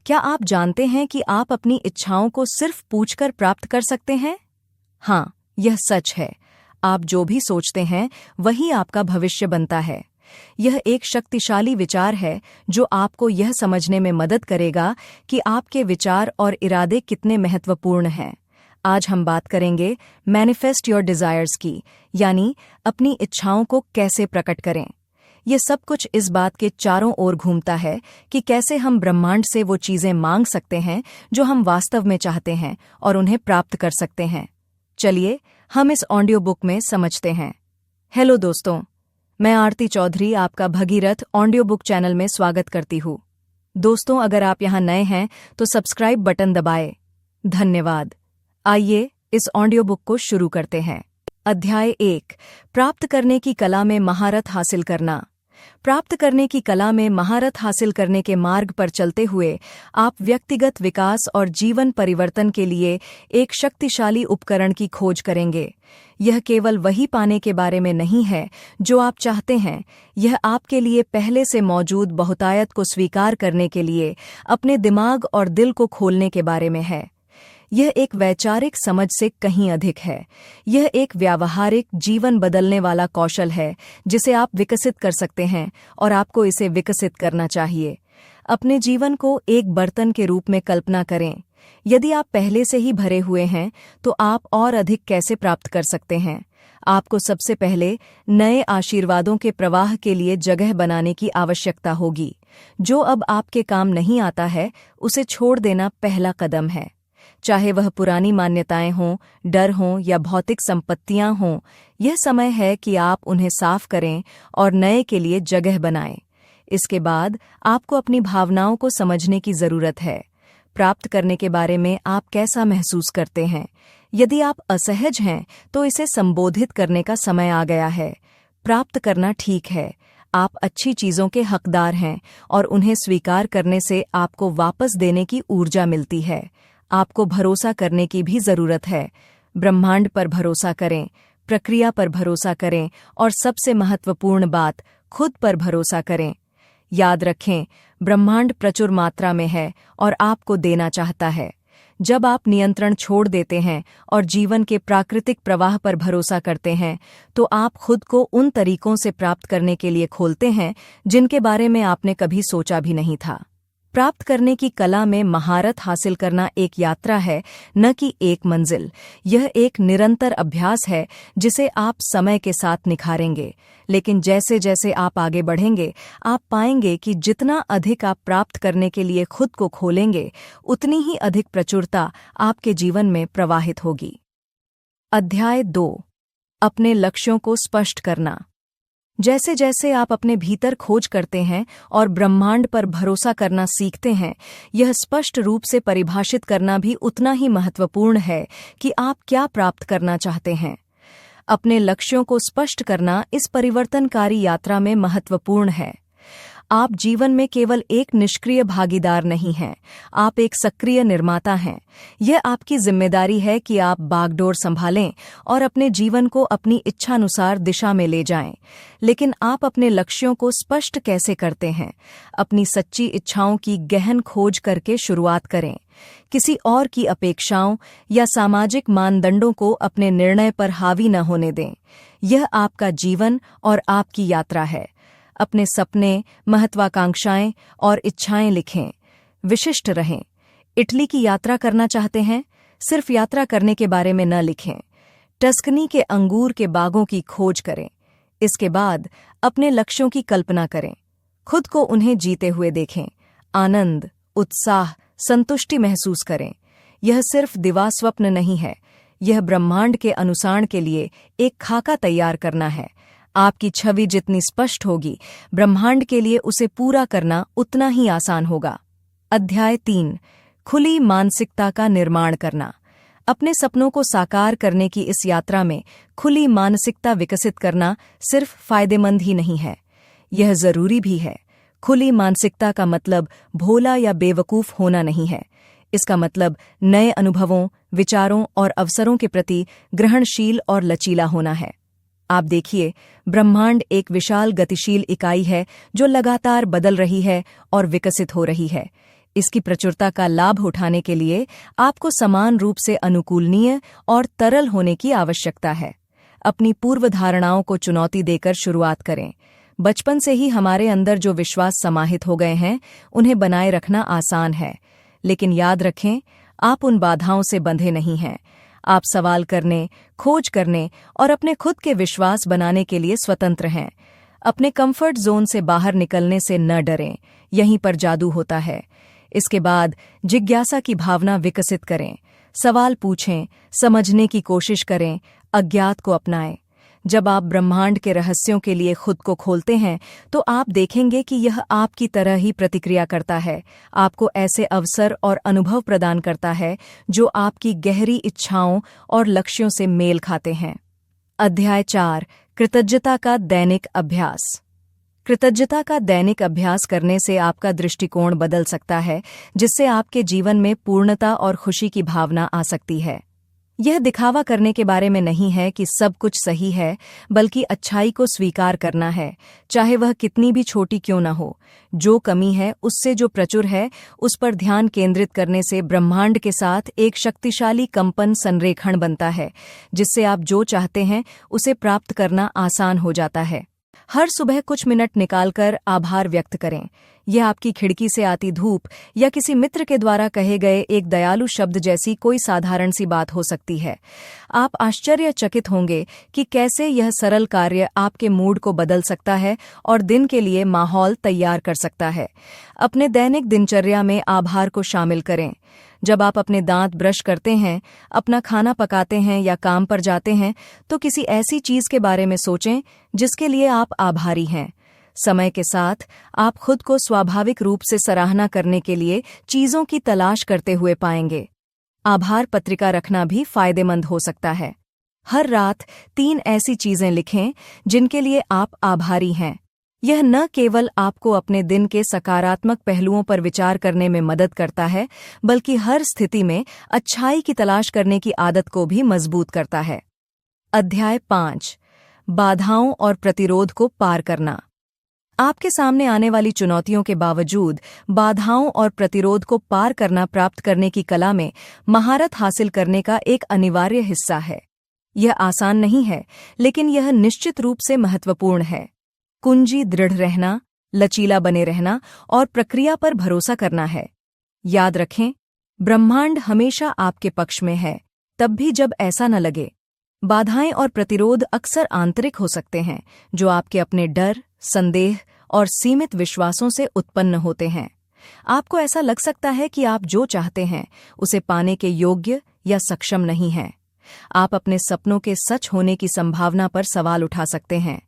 क्या आप जानते हैं कि आप अपनी इच्छाओं को सिर्फ पूछकर प्राप्त कर सकते हैं? हाँ, यह सच है। आप जो भी सोचते हैं वही आपका भविष्य बनता है। यह एक शक्तिशाली विचार है जो आपको यह समझने में मदद करेगा कि आपके विचार और इरादे कितने महत्वपूर्ण हैं। आज हम बात करेंगे मैनिफेस्ट योर डिजायर्स की, यानी अपनी इच्छाओं को कैसे प्रकट करें। ये सब कुछ इस बात के चारों ओर घूमता है कि कैसे हम ब्रह्मांड से वो चीजें मांग सकते हैं जो हम वास्तव में चाहते हैं और उन्हें प्राप्त कर सकते हैं। चलिए हम इस ऑडियो बुक में समझते हैं। हेलो दोस्तों, मैं आरती चौधरी आपका भगीरथ ऑडियो बुक चैनल में स्वागत करती हूँ। दोस्तों, अगर आप यहाँ नए हैं तो सब्सक्राइब बटन दबाएं। धन्यवाद। आइए इस ऑडियो बुक को शुरू करते हैं। अध्याय 1, प्राप्त करने की कला में महारत हासिल करना। प्राप्त करने की कला में महारत हासिल करने के मार्ग पर चलते हुए आप व्यक्तिगत विकास और जीवन परिवर्तन के लिए एक शक्तिशाली उपकरण की खोज करेंगे। यह केवल वही पाने के बारे में नहीं है जो आप चाहते हैं, यह आपके लिए पहले से मौजूद बहुतायत को स्वीकार करने के लिए अपने दिमाग और दिल को खोलने के बारे में है। यह एक वैचारिक समझ से कहीं अधिक है। यह एक व्यावहारिक जीवन बदलने वाला कौशल है जिसे आप विकसित कर सकते हैं और आपको इसे विकसित करना चाहिए। अपने जीवन को एक बर्तन के रूप में कल्पना करें। यदि आप पहले से ही भरे हुए हैं तो आप और अधिक कैसे प्राप्त कर सकते हैं? आपको सबसे पहले नए आशीर्वादों के प्रवाह के लिए जगह बनाने की आवश्यकता होगी। जो अब आपके काम नहीं आता है उसे छोड़ देना पहला कदम है। चाहे वह पुरानी मान्यताएं हों, डर हों या भौतिक संपत्तियां हों, यह समय है कि आप उन्हें साफ करें और नए के लिए जगह बनाएं। इसके बाद आपको अपनी भावनाओं को समझने की जरूरत है। प्राप्त करने के बारे में आप कैसा महसूस करते हैं? यदि आप असहज हैं तो इसे संबोधित करने का समय आ गया है। प्राप्त करना ठीक है, आप अच्छी चीजों के हकदार हैं और उन्हें स्वीकार करने से आपको वापस देने की ऊर्जा मिलती है। आपको भरोसा करने की भी जरूरत है। ब्रह्मांड पर भरोसा करें, प्रक्रिया पर भरोसा करें और सबसे महत्वपूर्ण बात, खुद पर भरोसा करें। याद रखें, ब्रह्मांड प्रचुर मात्रा में है और आपको देना चाहता है। जब आप नियंत्रण छोड़ देते हैं और जीवन के प्राकृतिक प्रवाह पर भरोसा करते हैं तो आप खुद को उन तरीकों से प्राप्त करने के लिए खोलते हैं जिनके बारे में आपने कभी सोचा भी नहीं था। प्राप्त करने की कला में महारत हासिल करना एक यात्रा है, न कि एक मंजिल। यह एक निरंतर अभ्यास है जिसे आप समय के साथ निखारेंगे। लेकिन जैसे जैसे आप आगे बढ़ेंगे, आप पाएंगे कि जितना अधिक आप प्राप्त करने के लिए खुद को खोलेंगे, उतनी ही अधिक प्रचुरता आपके जीवन में प्रवाहित होगी। अध्याय 2, अपने लक्ष्यों को स्पष्ट करना। जैसे जैसे आप अपने भीतर खोज करते हैं और ब्रह्मांड पर भरोसा करना सीखते हैं, यह स्पष्ट रूप से परिभाषित करना भी उतना ही महत्वपूर्ण है कि आप क्या प्राप्त करना चाहते हैं। अपने लक्ष्यों को स्पष्ट करना इस परिवर्तनकारी यात्रा में महत्वपूर्ण है। आप जीवन में केवल एक निष्क्रिय भागीदार नहीं हैं, आप एक सक्रिय निर्माता हैं। यह आपकी जिम्मेदारी है कि आप बागडोर संभालें और अपने जीवन को अपनी इच्छानुसार दिशा में ले जाएं। लेकिन आप अपने लक्ष्यों को स्पष्ट कैसे करते हैं? अपनी सच्ची इच्छाओं की गहन खोज करके शुरुआत करें। किसी और की अपेक्षाओं या सामाजिक मानदंडों को अपने निर्णय पर हावी न होने दें। यह आपका जीवन और आपकी यात्रा है। अपने सपने, महत्वाकांक्षाएं और इच्छाएं लिखें। विशिष्ट रहें। इटली की यात्रा करना चाहते हैं? सिर्फ यात्रा करने के बारे में न लिखें। टस्कनी के अंगूर के बागों की खोज करें। इसके बाद अपने लक्ष्यों की कल्पना करें। खुद को उन्हें जीते हुए देखें। आनंद, उत्साह, संतुष्टि महसूस करें। यह सिर्फ दिवा स्वप्न नहीं है, यह ब्रह्मांड के अनुसरण के लिए एक खाका तैयार करना है। आपकी छवि जितनी स्पष्ट होगी, ब्रह्मांड के लिए उसे पूरा करना उतना ही आसान होगा। अध्याय 3, खुली मानसिकता का निर्माण करना। अपने सपनों को साकार करने की इस यात्रा में खुली मानसिकता विकसित करना सिर्फ फायदेमंद ही नहीं है, यह जरूरी भी है। खुली मानसिकता का मतलब भोला या बेवकूफ होना नहीं है। इसका मतलब नए अनुभवों, विचारों और अवसरों के प्रति ग्रहणशील और लचीला होना है। आप देखिए, ब्रह्मांड एक विशाल गतिशील इकाई है जो लगातार बदल रही है और विकसित हो रही है। इसकी प्रचुरता का लाभ उठाने के लिए आपको समान रूप से अनुकूलनीय और तरल होने की आवश्यकता है। अपनी पूर्व धारणाओं को चुनौती देकर शुरुआत करें। बचपन से ही हमारे अंदर जो विश्वास समाहित हो गए हैं, उन्हें बनाए रखना आसान है, लेकिन याद रखें, आप उन बाधाओं से बंधे नहीं हैं। आप सवाल करने, खोज करने और अपने खुद के विश्वास बनाने के लिए स्वतंत्र हैं। अपने कंफर्ट जोन से बाहर निकलने से न डरें, यहीं पर जादू होता है। इसके बाद जिज्ञासा की भावना विकसित करें। सवाल पूछें, समझने की कोशिश करें, अज्ञात को अपनाएं। जब आप ब्रह्मांड के रहस्यों के लिए खुद को खोलते हैं, तो आप देखेंगे कि यह आपकी तरह ही प्रतिक्रिया करता है, आपको ऐसे अवसर और अनुभव प्रदान करता है जो आपकी गहरी इच्छाओं और लक्ष्यों से मेल खाते हैं। अध्याय 4, कृतज्ञता का दैनिक अभ्यास। कृतज्ञता का दैनिक अभ्यास करने से आपका दृष्टिकोण बदल सकता है, जिससे आपके जीवन में पूर्णता और खुशी की भावना आ सकती है। यह दिखावा करने के बारे में नहीं है कि सब कुछ सही है, बल्कि अच्छाई को स्वीकार करना है, चाहे वह कितनी भी छोटी क्यों न हो। जो कमी है उससे जो प्रचुर है, उस पर ध्यान केंद्रित करने से ब्रह्मांड के साथ एक शक्तिशाली कंपन संरेखण बनता है, जिससे आप जो चाहते हैं उसे प्राप्त करना आसान हो जाता है। हर सुबह कुछ मिनट निकालकर आभार व्यक्त करें। यह आपकी खिड़की से आती धूप या किसी मित्र के द्वारा कहे गए एक दयालु शब्द जैसी कोई साधारण सी बात हो सकती है। आप आश्चर्यचकित होंगे कि कैसे यह सरल कार्य आपके मूड को बदल सकता है और दिन के लिए माहौल तैयार कर सकता है। अपने दैनिक दिनचर्या में आभार को शामिल करें। जब आप अपने दांत ब्रश करते हैं, अपना खाना पकाते हैं या काम पर जाते हैं, तो किसी ऐसी चीज के बारे में सोचें जिसके लिए आप आभारी हैं। समय के साथ आप खुद को स्वाभाविक रूप से सराहना करने के लिए चीजों की तलाश करते हुए पाएंगे। आभार पत्रिका रखना भी फायदेमंद हो सकता है। हर रात 3 ऐसी चीजें लिखें जिनके लिए आप आभारी हैं। यह न केवल आपको अपने दिन के सकारात्मक पहलुओं पर विचार करने में मदद करता है, बल्कि हर स्थिति में अच्छाई की तलाश करने की आदत को भी मजबूत करता है। अध्याय 5, बाधाओं और प्रतिरोध को पार करना। आपके सामने आने वाली चुनौतियों के बावजूद बाधाओं और प्रतिरोध को पार करना प्राप्त करने की कला में महारत हासिल करने का एक अनिवार्य हिस्सा है। यह आसान नहीं है, लेकिन यह निश्चित रूप से महत्वपूर्ण है। कुंजी दृढ़ रहना, लचीला बने रहना और प्रक्रिया पर भरोसा करना है। याद रखें, ब्रह्मांड हमेशा आपके पक्ष में है, तब भी जब ऐसा न लगे। बाधाएं और प्रतिरोध अक्सर आंतरिक हो सकते हैं, जो आपके अपने डर, संदेह और सीमित विश्वासों से उत्पन्न होते हैं। आपको ऐसा लग सकता है कि आप जो चाहते हैं उसे पाने के योग्य या सक्षम नहीं हैं। आप अपने सपनों के सच होने की संभावना पर सवाल उठा सकते हैं,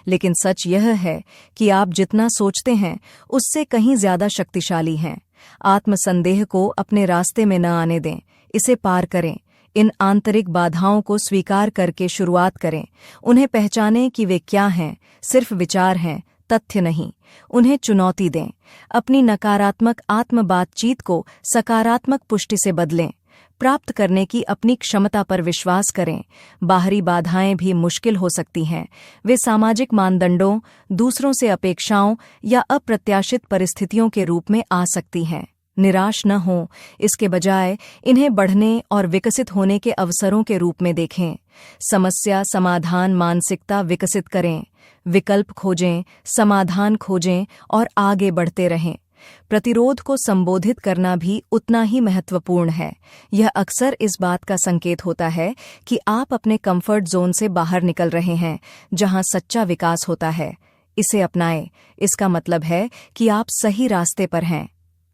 लेकिन सच यह है कि आप जितना सोचते हैं उससे कहीं ज्यादा शक्तिशाली हैं। आत्मसंदेह को अपने रास्ते में न आने दें, इसे पार करें। इन आंतरिक बाधाओं को स्वीकार करके शुरुआत करें। उन्हें पहचानें कि वे क्या हैं, सिर्फ विचार हैं, तथ्य नहीं। उन्हें चुनौती दें। अपनी नकारात्मक आत्म बातचीत को सकारात्मक पुष्टि से बदलें। प्राप्त करने की अपनी क्षमता पर विश्वास करें। बाहरी बाधाएं भी मुश्किल हो सकती हैं। वे सामाजिक मानदंडों, दूसरों से अपेक्षाओं या अप्रत्याशित परिस्थितियों के रूप में आ सकती हैं। निराश न हों, इसके बजाय इन्हें बढ़ने और विकसित होने के अवसरों के रूप में देखें। समस्या समाधान मानसिकता विकसित करें। विकल्प खोजें, समाधान खोजें और आगे बढ़ते रहें। प्रतिरोध को संबोधित करना भी उतना ही महत्वपूर्ण है। यह अक्सर इस बात का संकेत होता है कि आप अपने कंफर्ट जोन से बाहर निकल रहे हैं, जहां सच्चा विकास होता है। इसे अपनाएं। इसका मतलब है कि आप सही रास्ते पर हैं।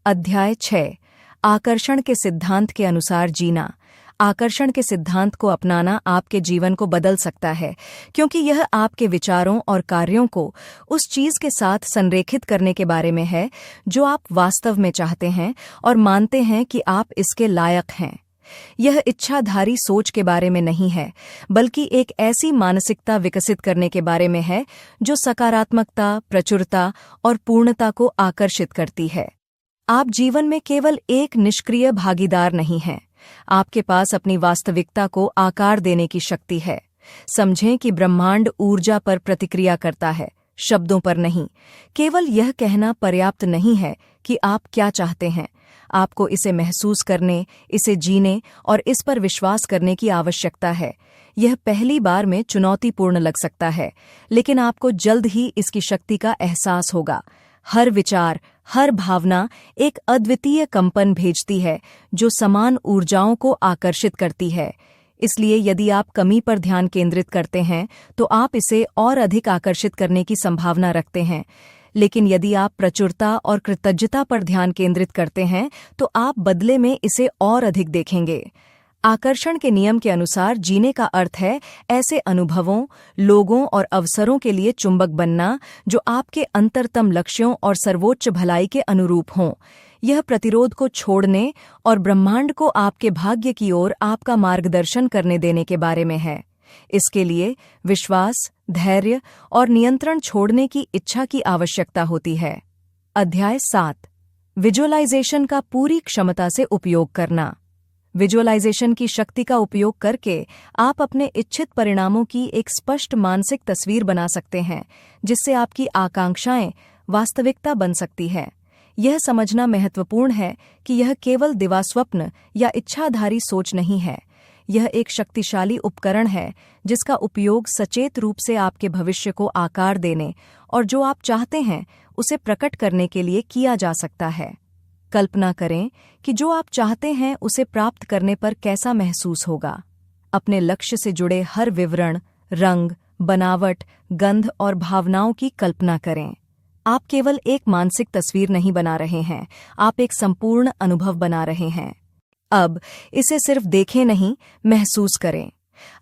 अध्याय 6, आकर्षण के सिद्धांत के अनुसार जीना। आकर्षण के सिद्धांत को अपनाना आपके जीवन को बदल सकता है, क्योंकि यह आपके विचारों और कार्यों को उस चीज के साथ संरेखित करने के बारे में है जो आप वास्तव में चाहते हैं और मानते हैं कि आप इसके लायक हैं। यह इच्छाधारी सोच के बारे में नहीं है, बल्कि एक ऐसी मानसिकता विकसित करने के बारे में है जो सकारात्मकता, प्रचुरता और पूर्णता को आकर्षित करती है। आप जीवन में केवल एक निष्क्रिय भागीदार नहीं हैं। आपके पास अपनी वास्तविकता को आकार देने की शक्ति है। समझें कि ब्रह्मांड ऊर्जा पर प्रतिक्रिया करता है, शब्दों पर नहीं। केवल यह कहना पर्याप्त नहीं है कि आप क्या चाहते हैं। आपको इसे महसूस करने, इसे जीने और इस पर विश्वास करने की आवश्यकता है। यह पहली बार में चुनौतीपूर्ण लग सकता है, लेकिन आपको जल्द ही इसकी शक्ति का एहसास होगा। हर विचार, हर भावना एक अद्वितीय कंपन भेजती है जो समान ऊर्जाओं को आकर्षित करती है। इसलिए यदि आप कमी पर ध्यान केंद्रित करते हैं तो आप इसे और अधिक आकर्षित करने की संभावना रखते हैं। लेकिन यदि आप प्रचुरता और कृतज्ञता पर ध्यान केंद्रित करते हैं तो आप बदले में इसे और अधिक देखेंगे। आकर्षण के नियम के अनुसार जीने का अर्थ है ऐसे अनुभवों, लोगों और अवसरों के लिए चुंबक बनना जो आपके अंतरतम लक्ष्यों और सर्वोच्च भलाई के अनुरूप हों। यह प्रतिरोध को छोड़ने और ब्रह्मांड को आपके भाग्य की ओर आपका मार्गदर्शन करने देने के बारे में है। इसके लिए विश्वास, धैर्य और नियंत्रण छोड़ने की इच्छा की आवश्यकता होती है। अध्याय 7। विजुअलाइजेशन का पूरी क्षमता से उपयोग करना। विजुअलाइजेशन की शक्ति का उपयोग करके आप अपने इच्छित परिणामों की एक स्पष्ट मानसिक तस्वीर बना सकते हैं, जिससे आपकी आकांक्षाएं वास्तविकता बन सकती है। यह समझना महत्वपूर्ण है कि यह केवल दिवास्वप्न या इच्छाधारी सोच नहीं है। यह एक शक्तिशाली उपकरण है जिसका उपयोग सचेत रूप से आपके भविष्य को आकार देने और जो आप चाहते हैं उसे प्रकट करने के लिए किया जा सकता है। कल्पना करें कि जो आप चाहते हैं उसे प्राप्त करने पर कैसा महसूस होगा। अपने लक्ष्य से जुड़े हर विवरण, रंग, बनावट, गंध और भावनाओं की कल्पना करें। आप केवल एक मानसिक तस्वीर नहीं बना रहे हैं, आप एक संपूर्ण अनुभव बना रहे हैं। अब इसे सिर्फ देखें नहीं, महसूस करें।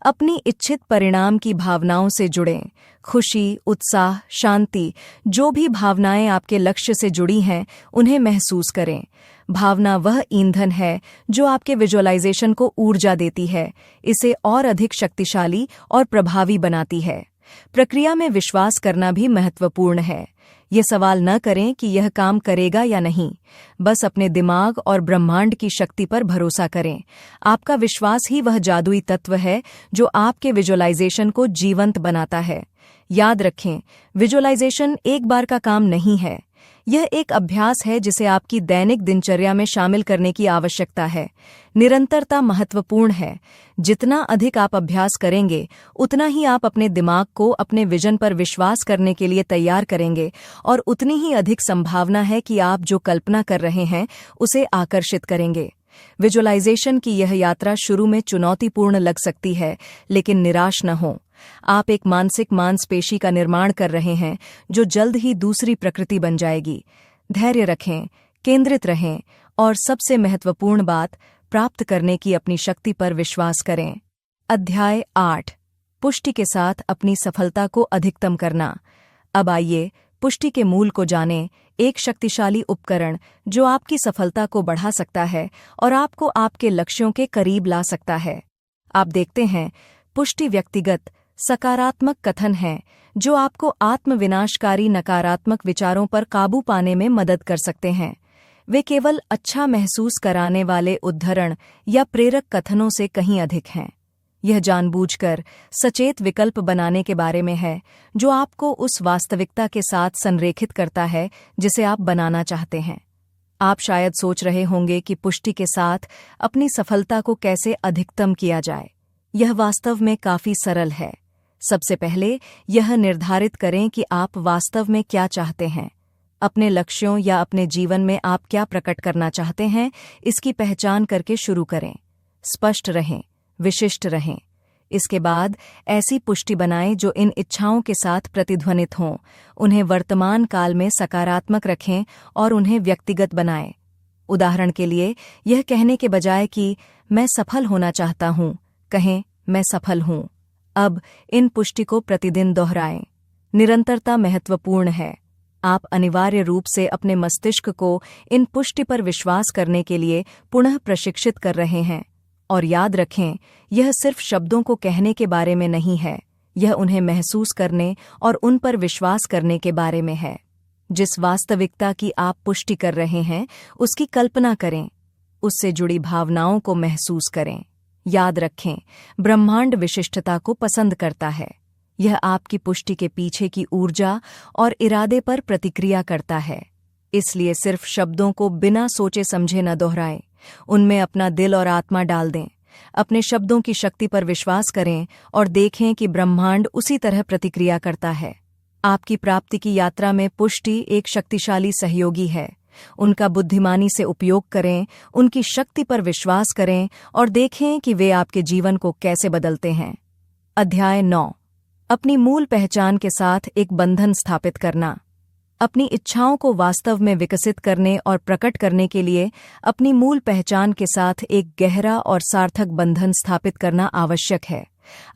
अपनी इच्छित परिणाम की भावनाओं से जुड़ें। खुशी, उत्साह, शांति, जो भी भावनाएं आपके लक्ष्य से जुड़ी हैं, उन्हें महसूस करें। भावना वह ईंधन है जो आपके विजुअलाइजेशन को ऊर्जा देती है, इसे और अधिक शक्तिशाली और प्रभावी बनाती है। प्रक्रिया में विश्वास करना भी महत्वपूर्ण है। ये सवाल न करें कि यह काम करेगा या नहीं, बस अपने दिमाग और ब्रह्मांड की शक्ति पर भरोसा करें। आपका विश्वास ही वह जादुई तत्व है जो आपके विजुअलाइजेशन को जीवंत बनाता है। याद रखें, विजुअलाइजेशन एक बार का काम नहीं है। यह एक अभ्यास है जिसे आपकी दैनिक दिनचर्या में शामिल करने की आवश्यकता है। निरंतरता महत्वपूर्ण है। जितना अधिक आप अभ्यास करेंगे, उतना ही आप अपने दिमाग को अपने विजन पर विश्वास करने के लिए तैयार करेंगे और उतनी ही अधिक संभावना है कि आप जो कल्पना कर रहे हैं उसे आकर्षित करेंगे। विजुअलाइजेशन की यह यात्रा शुरू में चुनौतीपूर्ण लग सकती है, लेकिन निराश न हों। आप एक मानसिक मांसपेशी का निर्माण कर रहे हैं जो जल्द ही दूसरी प्रकृति बन जाएगी। धैर्य रखें, केंद्रित रहें और सबसे महत्वपूर्ण बात, प्राप्त करने की अपनी शक्ति पर विश्वास करें। अध्याय 8। पुष्टि के साथ अपनी सफलता को अधिकतम करना। अब आइए पुष्टि के मूल को जानें, एक शक्तिशाली उपकरण जो आपकी सफलता को बढ़ा सकता है और आपको आपके लक्ष्यों के करीब ला सकता है। आप देखते हैं, पुष्टि व्यक्तिगत सकारात्मक कथन हैं जो आपको आत्मविनाशकारी नकारात्मक विचारों पर काबू पाने में मदद कर सकते हैं। वे केवल अच्छा महसूस कराने वाले उद्धरण या प्रेरक कथनों से कहीं अधिक हैं। यह जानबूझकर सचेत विकल्प बनाने के बारे में है जो आपको उस वास्तविकता के साथ संरेखित करता है जिसे आप बनाना चाहते हैं। आप शायद सोच रहे होंगे कि पुष्टि के साथ अपनी सफलता को कैसे अधिकतम किया जाए। यह वास्तव में काफी सरल है। सबसे पहले यह निर्धारित करें कि आप वास्तव में क्या चाहते हैं। अपने लक्ष्यों या अपने जीवन में आप क्या प्रकट करना चाहते हैं, इसकी पहचान करके शुरू करें। स्पष्ट रहें, विशिष्ट रहें। इसके बाद ऐसी पुष्टि बनाएं जो इन इच्छाओं के साथ प्रतिध्वनित हों। उन्हें वर्तमान काल में सकारात्मक रखें और उन्हें व्यक्तिगत बनाएं। उदाहरण के लिए, यह कहने के बजाय कि मैं सफल होना चाहता हूं, कहें मैं सफल हूं। अब इन पुष्टि को प्रतिदिन दोहराएं। निरंतरता महत्वपूर्ण है। आप अनिवार्य रूप से अपने मस्तिष्क को इन पुष्टि पर विश्वास करने के लिए पुनः प्रशिक्षित कर रहे हैं। और याद रखें, यह सिर्फ शब्दों को कहने के बारे में नहीं है, यह उन्हें महसूस करने और उन पर विश्वास करने के बारे में है। जिस वास्तविकता की आप पुष्टि कर रहे हैं, उसकी कल्पना करें, उससे जुड़ी भावनाओं को महसूस करें। याद रखें, ब्रह्मांड विशिष्टता को पसंद करता है। यह आपकी पुष्टि के पीछे की ऊर्जा और इरादे पर प्रतिक्रिया करता है। इसलिए सिर्फ शब्दों को बिना सोचे समझे न दोहराएं, उनमें अपना दिल और आत्मा डाल दें। अपने शब्दों की शक्ति पर विश्वास करें और देखें कि ब्रह्मांड उसी तरह प्रतिक्रिया करता है। आपकी प्राप्ति की यात्रा में पुष्टि एक शक्तिशाली सहयोगी है। उनका बुद्धिमानी से उपयोग करें, उनकी शक्ति पर विश्वास करें और देखें कि वे आपके जीवन को कैसे बदलते हैं। अध्याय 9। अपनी मूल पहचान के साथ एक बंधन स्थापित करना। अपनी इच्छाओं को वास्तव में विकसित करने और प्रकट करने के लिए अपनी मूल पहचान के साथ एक गहरा और सार्थक बंधन स्थापित करना आवश्यक है।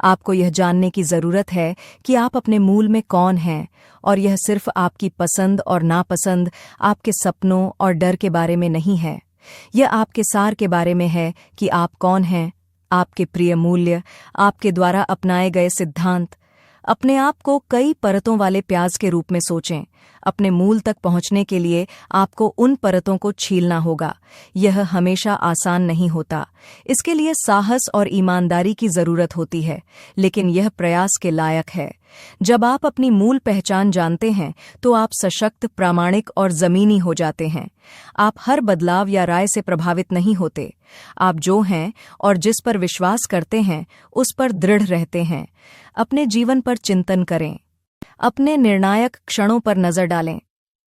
आपको यह जानने की जरूरत है कि आप अपने मूल में कौन हैं, और यह सिर्फ आपकी पसंद और नापसंद, आपके सपनों और डर के बारे में नहीं है। यह आपके सार के बारे में है कि आप कौन हैं, आपके प्रिय मूल्य, आपके द्वारा अपनाए गए सिद्धांत। अपने आप को कई परतों वाले प्याज के रूप में सोचें। अपने मूल तक पहुंचने के लिए आपको उन परतों को छीलना होगा। यह हमेशा आसान नहीं होता। इसके लिए साहस और ईमानदारी की जरूरत होती है, लेकिन यह प्रयास के लायक है। जब आप अपनी मूल पहचान जानते हैं तो आप सशक्त, प्रामाणिक और जमीनी हो जाते हैं। आप हर बदलाव या राय से प्रभावित नहीं होते। आप जो हैं और जिस पर विश्वास करते हैं उस पर दृढ़ रहते हैं। अपने जीवन पर चिंतन करें। अपने निर्णायक क्षणों पर नजर डालें।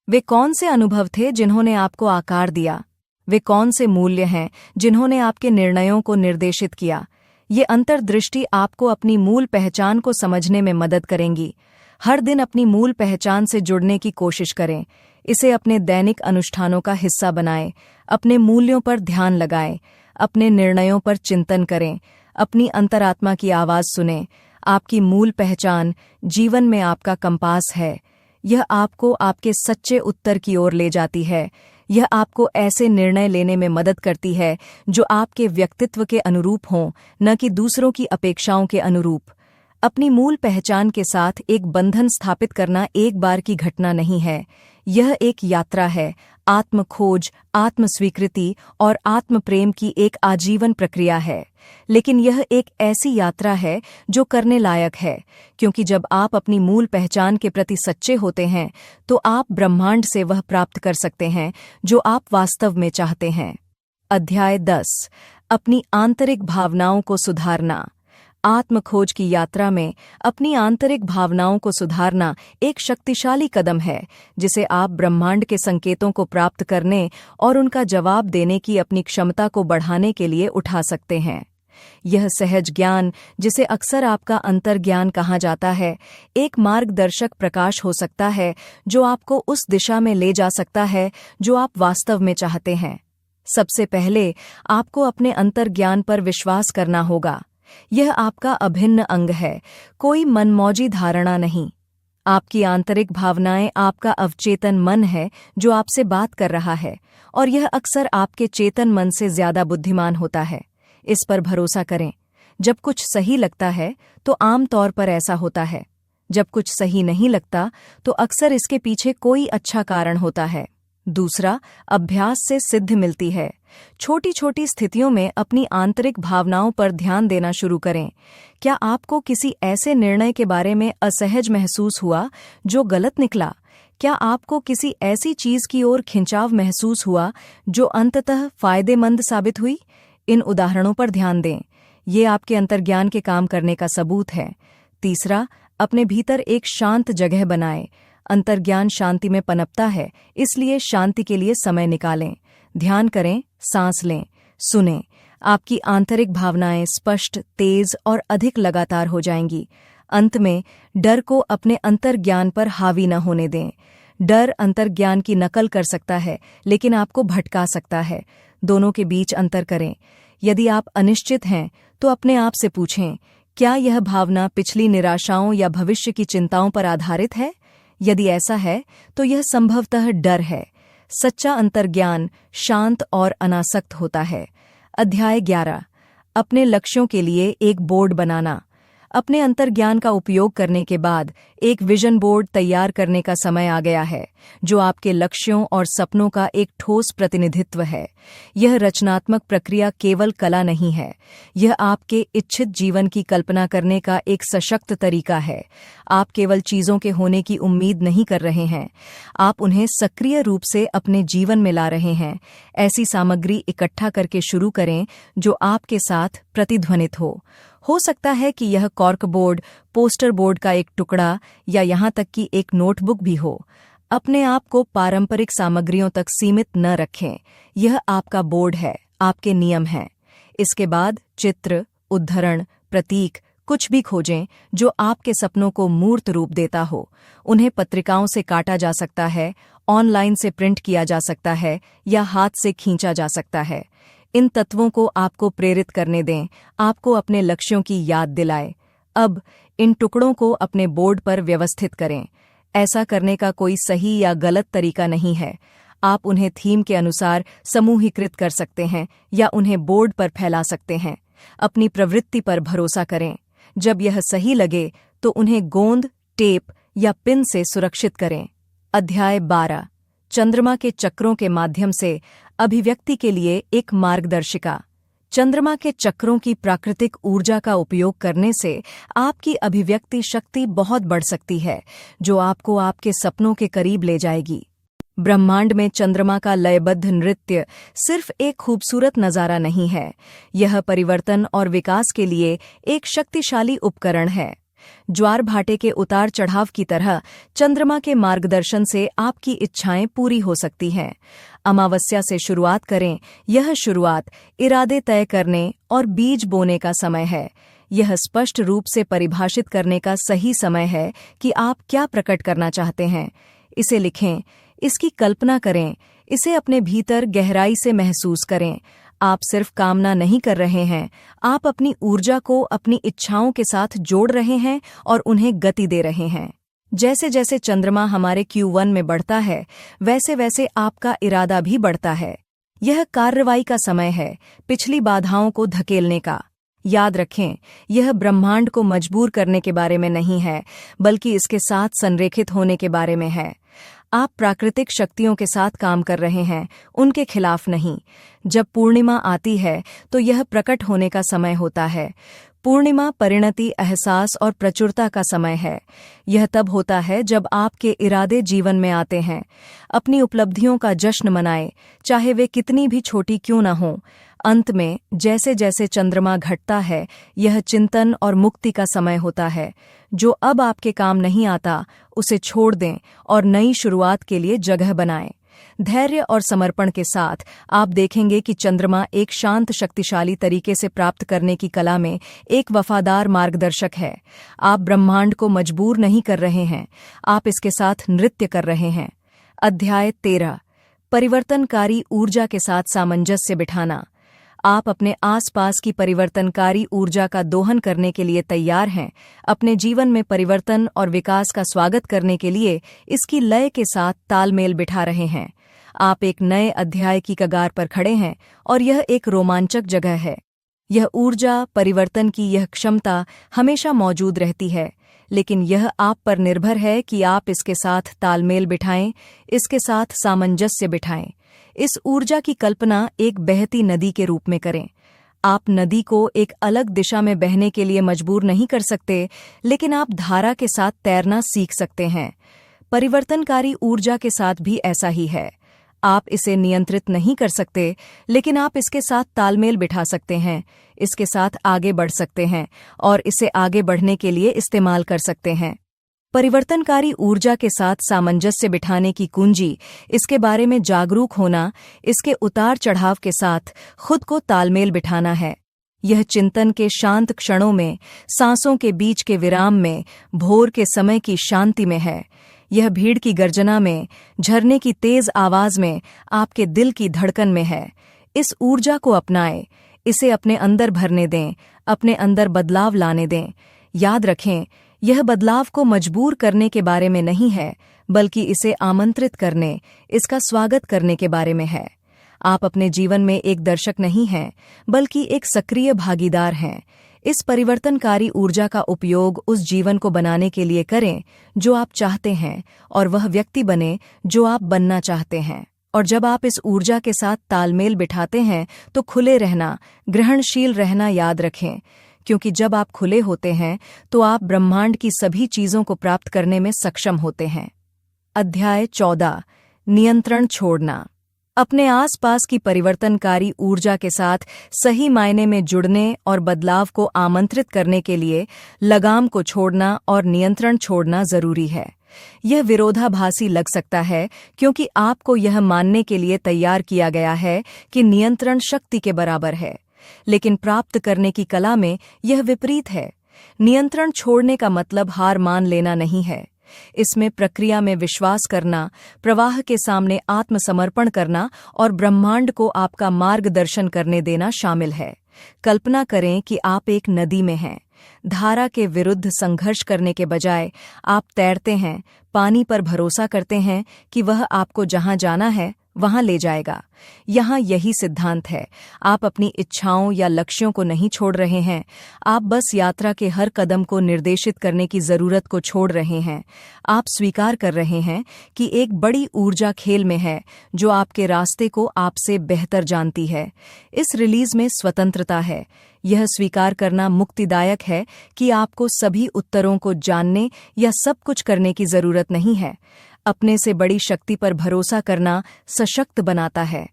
वे कौन से अनुभव थे जिन्होंने आपको आकार दिया? वे कौन से मूल्य हैं जिन्होंने आपके निर्णयों को निर्देशित किया? ये अंतर्दृष्टि आपको अपनी मूल पहचान को समझने में मदद करेंगी। हर दिन अपनी मूल पहचान से जुड़ने की कोशिश करें। इसे अपने दैनिक अनुष्ठानों का हिस्सा बनाएं। अपने मूल्यों पर ध्यान लगाएं। अपने निर्णयों पर चिंतन करें। अपनी अंतरात्मा की आवाज सुनें। आपकी मूल पहचान जीवन में आपका कंपास है। यह आपको आपके सच्चे उत्तर की ओर ले जाती है। यह आपको ऐसे निर्णय लेने में मदद करती है जो आपके व्यक्तित्व के अनुरूप हों, न कि दूसरों की अपेक्षाओं के अनुरूप। अपनी मूल पहचान के साथ एक बंधन स्थापित करना एक बार की घटना नहीं है। यह एक यात्रा है, आत्म खोज, आत्म स्वीकृति और आत्म प्रेम की एक आजीवन प्रक्रिया है। लेकिन यह एक ऐसी यात्रा है जो करने लायक है, क्योंकि जब आप अपनी मूल पहचान के प्रति सच्चे होते हैं तो आप ब्रह्मांड से वह प्राप्त कर सकते हैं जो आप वास्तव में चाहते हैं। अध्याय 10। अपनी आंतरिक भावनाओं को सुधारना। आत्म खोज की यात्रा में अपनी आंतरिक भावनाओं को सुधारना एक शक्तिशाली कदम है, जिसे आप ब्रह्मांड के संकेतों को प्राप्त करने और उनका जवाब देने की अपनी क्षमता को बढ़ाने के लिए उठा सकते हैं। यह सहज ज्ञान, जिसे अक्सर आपका अंतर्ज्ञान कहा जाता है, एक मार्गदर्शक प्रकाश हो सकता है जो आपको उस दिशा में ले जा सकता है जो आप वास्तव में चाहते हैं। सबसे पहले आपको अपने अंतर्ज्ञान पर विश्वास करना होगा। यह आपका अभिन्न अंग है, कोई मनमौजी धारणा नहीं। आपकी आंतरिक भावनाएं आपका अवचेतन मन है जो आपसे बात कर रहा है, और यह अक्सर आपके चेतन मन से ज्यादा बुद्धिमान होता है। इस पर भरोसा करें। जब कुछ सही लगता है तो आम तौर पर ऐसा होता है। जब कुछ सही नहीं लगता तो अक्सर इसके पीछे कोई अच्छा कारण होता है। दूसरा, अभ्यास से सिद्धि मिलती है। छोटी छोटी स्थितियों में अपनी आंतरिक भावनाओं पर ध्यान देना शुरू करें। क्या आपको किसी ऐसे निर्णय के बारे में असहज महसूस हुआ जो गलत निकला? क्या आपको किसी ऐसी चीज की ओर खिंचाव महसूस हुआ जो अंततः फायदेमंद साबित हुई? इन उदाहरणों पर ध्यान दें। ये आपके अंतर्ज्ञान के काम करने का सबूत है। तीसरा, अपने भीतर एक शांत जगह बनाएं। अंतर्ज्ञान शांति में पनपता है, इसलिए शांति के लिए समय निकालें। ध्यान करें, सांस लें, सुनें। आपकी आंतरिक भावनाएं स्पष्ट, तेज और अधिक लगातार हो जाएंगी। अंत में, डर को अपने अंतर्ज्ञान पर हावी न होने दें। डर अंतर्ज्ञान की नकल कर सकता है, लेकिन आपको भटका सकता है। दोनों के बीच अंतर करें। यदि आप अनिश्चित हैं तो अपने आप से पूछें, क्या यह भावना पिछली निराशाओं या भविष्य की चिंताओं पर आधारित है? यदि ऐसा है तो यह संभवतः डर है। सच्चा अंतर्ज्ञान शांत और अनासक्त होता है। अध्याय 11। अपने लक्ष्यों के लिए एक बोर्ड बनाना। अपने अंतर्ज्ञान का उपयोग करने के बाद एक विजन बोर्ड तैयार करने का समय आ गया है, जो आपके लक्ष्यों और सपनों का एक ठोस प्रतिनिधित्व है। यह रचनात्मक प्रक्रिया केवल कला नहीं है, यह आपके इच्छित जीवन की कल्पना करने का एक सशक्त तरीका है। आप केवल चीजों के होने की उम्मीद नहीं कर रहे हैं, आप उन्हें सक्रिय रूप से अपने जीवन में ला रहे हैं। ऐसी सामग्री इकट्ठा करके शुरू करें जो आपके साथ प्रतिध्वनित हो सकता है कि यह कॉर्क बोर्ड, पोस्टर बोर्ड का एक टुकड़ा या यहाँ तक कि एक नोटबुक भी हो। अपने आप को पारंपरिक सामग्रियों तक सीमित न रखें। यह आपका बोर्ड है, आपके नियम हैं। इसके बाद चित्र, उद्धरण, प्रतीक, कुछ भी खोजें जो आपके सपनों को मूर्त रूप देता हो। उन्हें पत्रिकाओं से काटा जा सकता है, ऑनलाइन से प्रिंट किया जा सकता है या हाथ से खींचा जा सकता है। इन तत्वों को आपको प्रेरित करने दें, आपको अपने लक्ष्यों की याद दिलाए। अब इन टुकड़ों को अपने बोर्ड पर व्यवस्थित करें। ऐसा करने का कोई सही या गलत तरीका नहीं है। आप उन्हें थीम के अनुसार समूहीकृत कर सकते हैं या उन्हें बोर्ड पर फैला सकते हैं। अपनी प्रवृत्ति पर भरोसा करें। जब यह सही लगे तो उन्हें गोंद, टेप या पिन से सुरक्षित करें। अध्याय 12 चंद्रमा के चक्रों के माध्यम से अभिव्यक्ति के लिए एक मार्गदर्शिका। चंद्रमा के चक्रों की प्राकृतिक ऊर्जा का उपयोग करने से आपकी अभिव्यक्ति शक्ति बहुत बढ़ सकती है, जो आपको आपके सपनों के करीब ले जाएगी। ब्रह्मांड में चंद्रमा का लयबद्ध नृत्य सिर्फ एक खूबसूरत नजारा नहीं है, यह परिवर्तन और विकास के लिए एक शक्तिशाली उपकरण है। ज्वार भाटे के उतार चढ़ाव की तरह चंद्रमा के मार्गदर्शन से आपकी इच्छाएं पूरी हो सकती हैं। अमावस्या से शुरुआत करें। यह शुरुआत इरादे तय करने और बीज बोने का समय है। यह स्पष्ट रूप से परिभाषित करने का सही समय है कि आप क्या प्रकट करना चाहते हैं। इसे लिखें, इसकी कल्पना करें, इसे अपने भीतर गहराई से महसूस करें। आप सिर्फ कामना नहीं कर रहे हैं, आप अपनी ऊर्जा को अपनी इच्छाओं के साथ जोड़ रहे हैं और उन्हें गति दे रहे हैं। जैसे जैसे चंद्रमा हमारे Q1 में बढ़ता है, वैसे वैसे आपका इरादा भी बढ़ता है। यह कार्रवाई का समय है, पिछली बाधाओं को धकेलने का। याद रखें, यह ब्रह्मांड को मजबूर करने के बारे में नहीं है, बल्कि इसके साथ संरेखित होने के बारे में है। आप प्राकृतिक शक्तियों के साथ काम कर रहे हैं, उनके खिलाफ नहीं। जब पूर्णिमा आती है तो यह प्रकट होने का समय होता है। पूर्णिमा परिणति, एहसास और प्रचुरता का समय है। यह तब होता है जब आपके इरादे जीवन में आते हैं। अपनी उपलब्धियों का जश्न मनाएं, चाहे वे कितनी भी छोटी क्यों न हों। अंत में जैसे जैसे चंद्रमा घटता है, यह चिंतन और मुक्ति का समय होता है। जो अब आपके काम नहीं आता, उसे छोड़ दें और नई शुरुआत के लिए जगह बनाएं। धैर्य और समर्पण के साथ आप देखेंगे कि चंद्रमा एक शांत, शक्तिशाली तरीके से प्राप्त करने की कला में एक वफादार मार्गदर्शक है। आप ब्रह्मांड को मजबूर नहीं कर रहे हैं, आप इसके साथ नृत्य कर रहे हैं। अध्याय 13 परिवर्तनकारी ऊर्जा के साथ सामंजस्य बिठाना। आप अपने आसपास की परिवर्तनकारी ऊर्जा का दोहन करने के लिए तैयार हैं। अपने जीवन में परिवर्तन और विकास का स्वागत करने के लिए इसकी लय के साथ तालमेल बिठा रहे हैं। आप एक नए अध्याय की कगार पर खड़े हैं और यह एक रोमांचक जगह है। यह ऊर्जा, परिवर्तन की यह क्षमता हमेशा मौजूद रहती है, लेकिन यह आप पर निर्भर है कि आप इसके साथ तालमेल बिठाएं, इसके साथ सामंजस्य बिठाएं। इस ऊर्जा की कल्पना एक बहती नदी के रूप में करें। आप नदी को एक अलग दिशा में बहने के लिए मजबूर नहीं कर सकते, लेकिन आप धारा के साथ तैरना सीख सकते हैं। परिवर्तनकारी ऊर्जा के साथ भी ऐसा ही है। आप इसे नियंत्रित नहीं कर सकते, लेकिन आप इसके साथ तालमेल बिठा सकते हैं, इसके साथ आगे बढ़ सकते हैं और इसे आगे बढ़ने के लिए इस्तेमाल कर सकते हैं। परिवर्तनकारी ऊर्जा के साथ सामंजस्य बिठाने की कुंजी इसके बारे में जागरूक होना, इसके उतार चढ़ाव के साथ खुद को तालमेल बिठाना है। यह चिंतन के शांत क्षणों में, सांसों के बीच के विराम में, भोर के समय की शांति में है। यह भीड़ की गर्जना में, झरने की तेज आवाज में, आपके दिल की धड़कन में है। इस ऊर्जा को अपनाएं, इसे अपने अंदर भरने दें, अपने अंदर बदलाव लाने दें। याद रखें, यह बदलाव को मजबूर करने के बारे में नहीं है, बल्कि इसे आमंत्रित करने, इसका स्वागत करने के बारे में है। आप अपने जीवन में एक दर्शक नहीं हैं, बल्कि एक सक्रिय भागीदार हैं। इस परिवर्तनकारी ऊर्जा का उपयोग उस जीवन को बनाने के लिए करें जो आप चाहते हैं और वह व्यक्ति बने जो आप बनना चाहते हैं। और जब आप इस ऊर्जा के साथ तालमेल बिठाते हैं तो खुले रहना, ग्रहणशील रहना याद रखें, क्योंकि जब आप खुले होते हैं तो आप ब्रह्मांड की सभी चीजों को प्राप्त करने में सक्षम होते हैं। अध्याय 14 नियंत्रण छोड़ना। अपने आसपास की परिवर्तनकारी ऊर्जा के साथ सही मायने में जुड़ने और बदलाव को आमंत्रित करने के लिए लगाम को छोड़ना और नियंत्रण छोड़ना जरूरी है। यह विरोधाभासी लग सकता है क्योंकि आपको यह मानने के लिए तैयार किया गया है कि नियंत्रण शक्ति के बराबर है, लेकिन प्राप्त करने की कला में यह विपरीत है। नियंत्रण छोड़ने का मतलब हार मान लेना नहीं है। इसमें प्रक्रिया में विश्वास करना, प्रवाह के सामने आत्मसमर्पण करना और ब्रह्मांड को आपका मार्गदर्शन करने देना शामिल है। कल्पना करें कि आप एक नदी में हैं। धारा के विरुद्ध संघर्ष करने के बजाय आप तैरते हैं, पानी पर भरोसा करते हैं कि वह आपको जहां जाना है वहां ले जाएगा। यहाँ यही सिद्धांत है। आप अपनी इच्छाओं या लक्ष्यों को नहीं छोड़ रहे हैं, आप बस यात्रा के हर कदम को निर्देशित करने की जरूरत को छोड़ रहे हैं। आप स्वीकार कर रहे हैं कि एक बड़ी ऊर्जा खेल में है जो आपके रास्ते को आपसे बेहतर जानती है। इस रिलीज में स्वतंत्रता है। यह स्वीकार करना मुक्तिदायक है कि आपको सभी उत्तरों को जानने या सब कुछ करने की जरूरत नहीं है। अपने से बड़ी शक्ति पर भरोसा करना सशक्त बनाता है।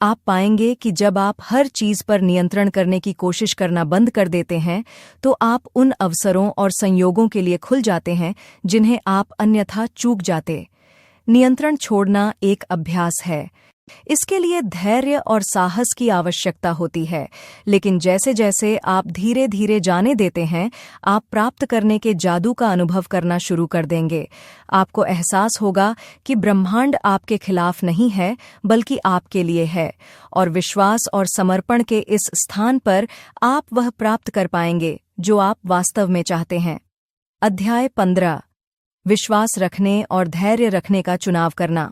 आप पाएंगे कि जब आप हर चीज पर नियंत्रण करने की कोशिश करना बंद कर देते हैं तो आप उन अवसरों और संयोगों के लिए खुल जाते हैं जिन्हें आप अन्यथा चूक जाते। नियंत्रण छोड़ना एक अभ्यास है। इसके लिए धैर्य और साहस की आवश्यकता होती है, लेकिन जैसे जैसे आप धीरे धीरे जाने देते हैं, आप प्राप्त करने के जादू का अनुभव करना शुरू कर देंगे। आपको एहसास होगा कि ब्रह्मांड आपके खिलाफ नहीं है, बल्कि आपके लिए है, और विश्वास और समर्पण के इस स्थान पर आप वह प्राप्त कर पाएंगे जो आप वास्तव में चाहते हैं। अध्याय 15 विश्वास रखने और धैर्य रखने का चुनाव करना।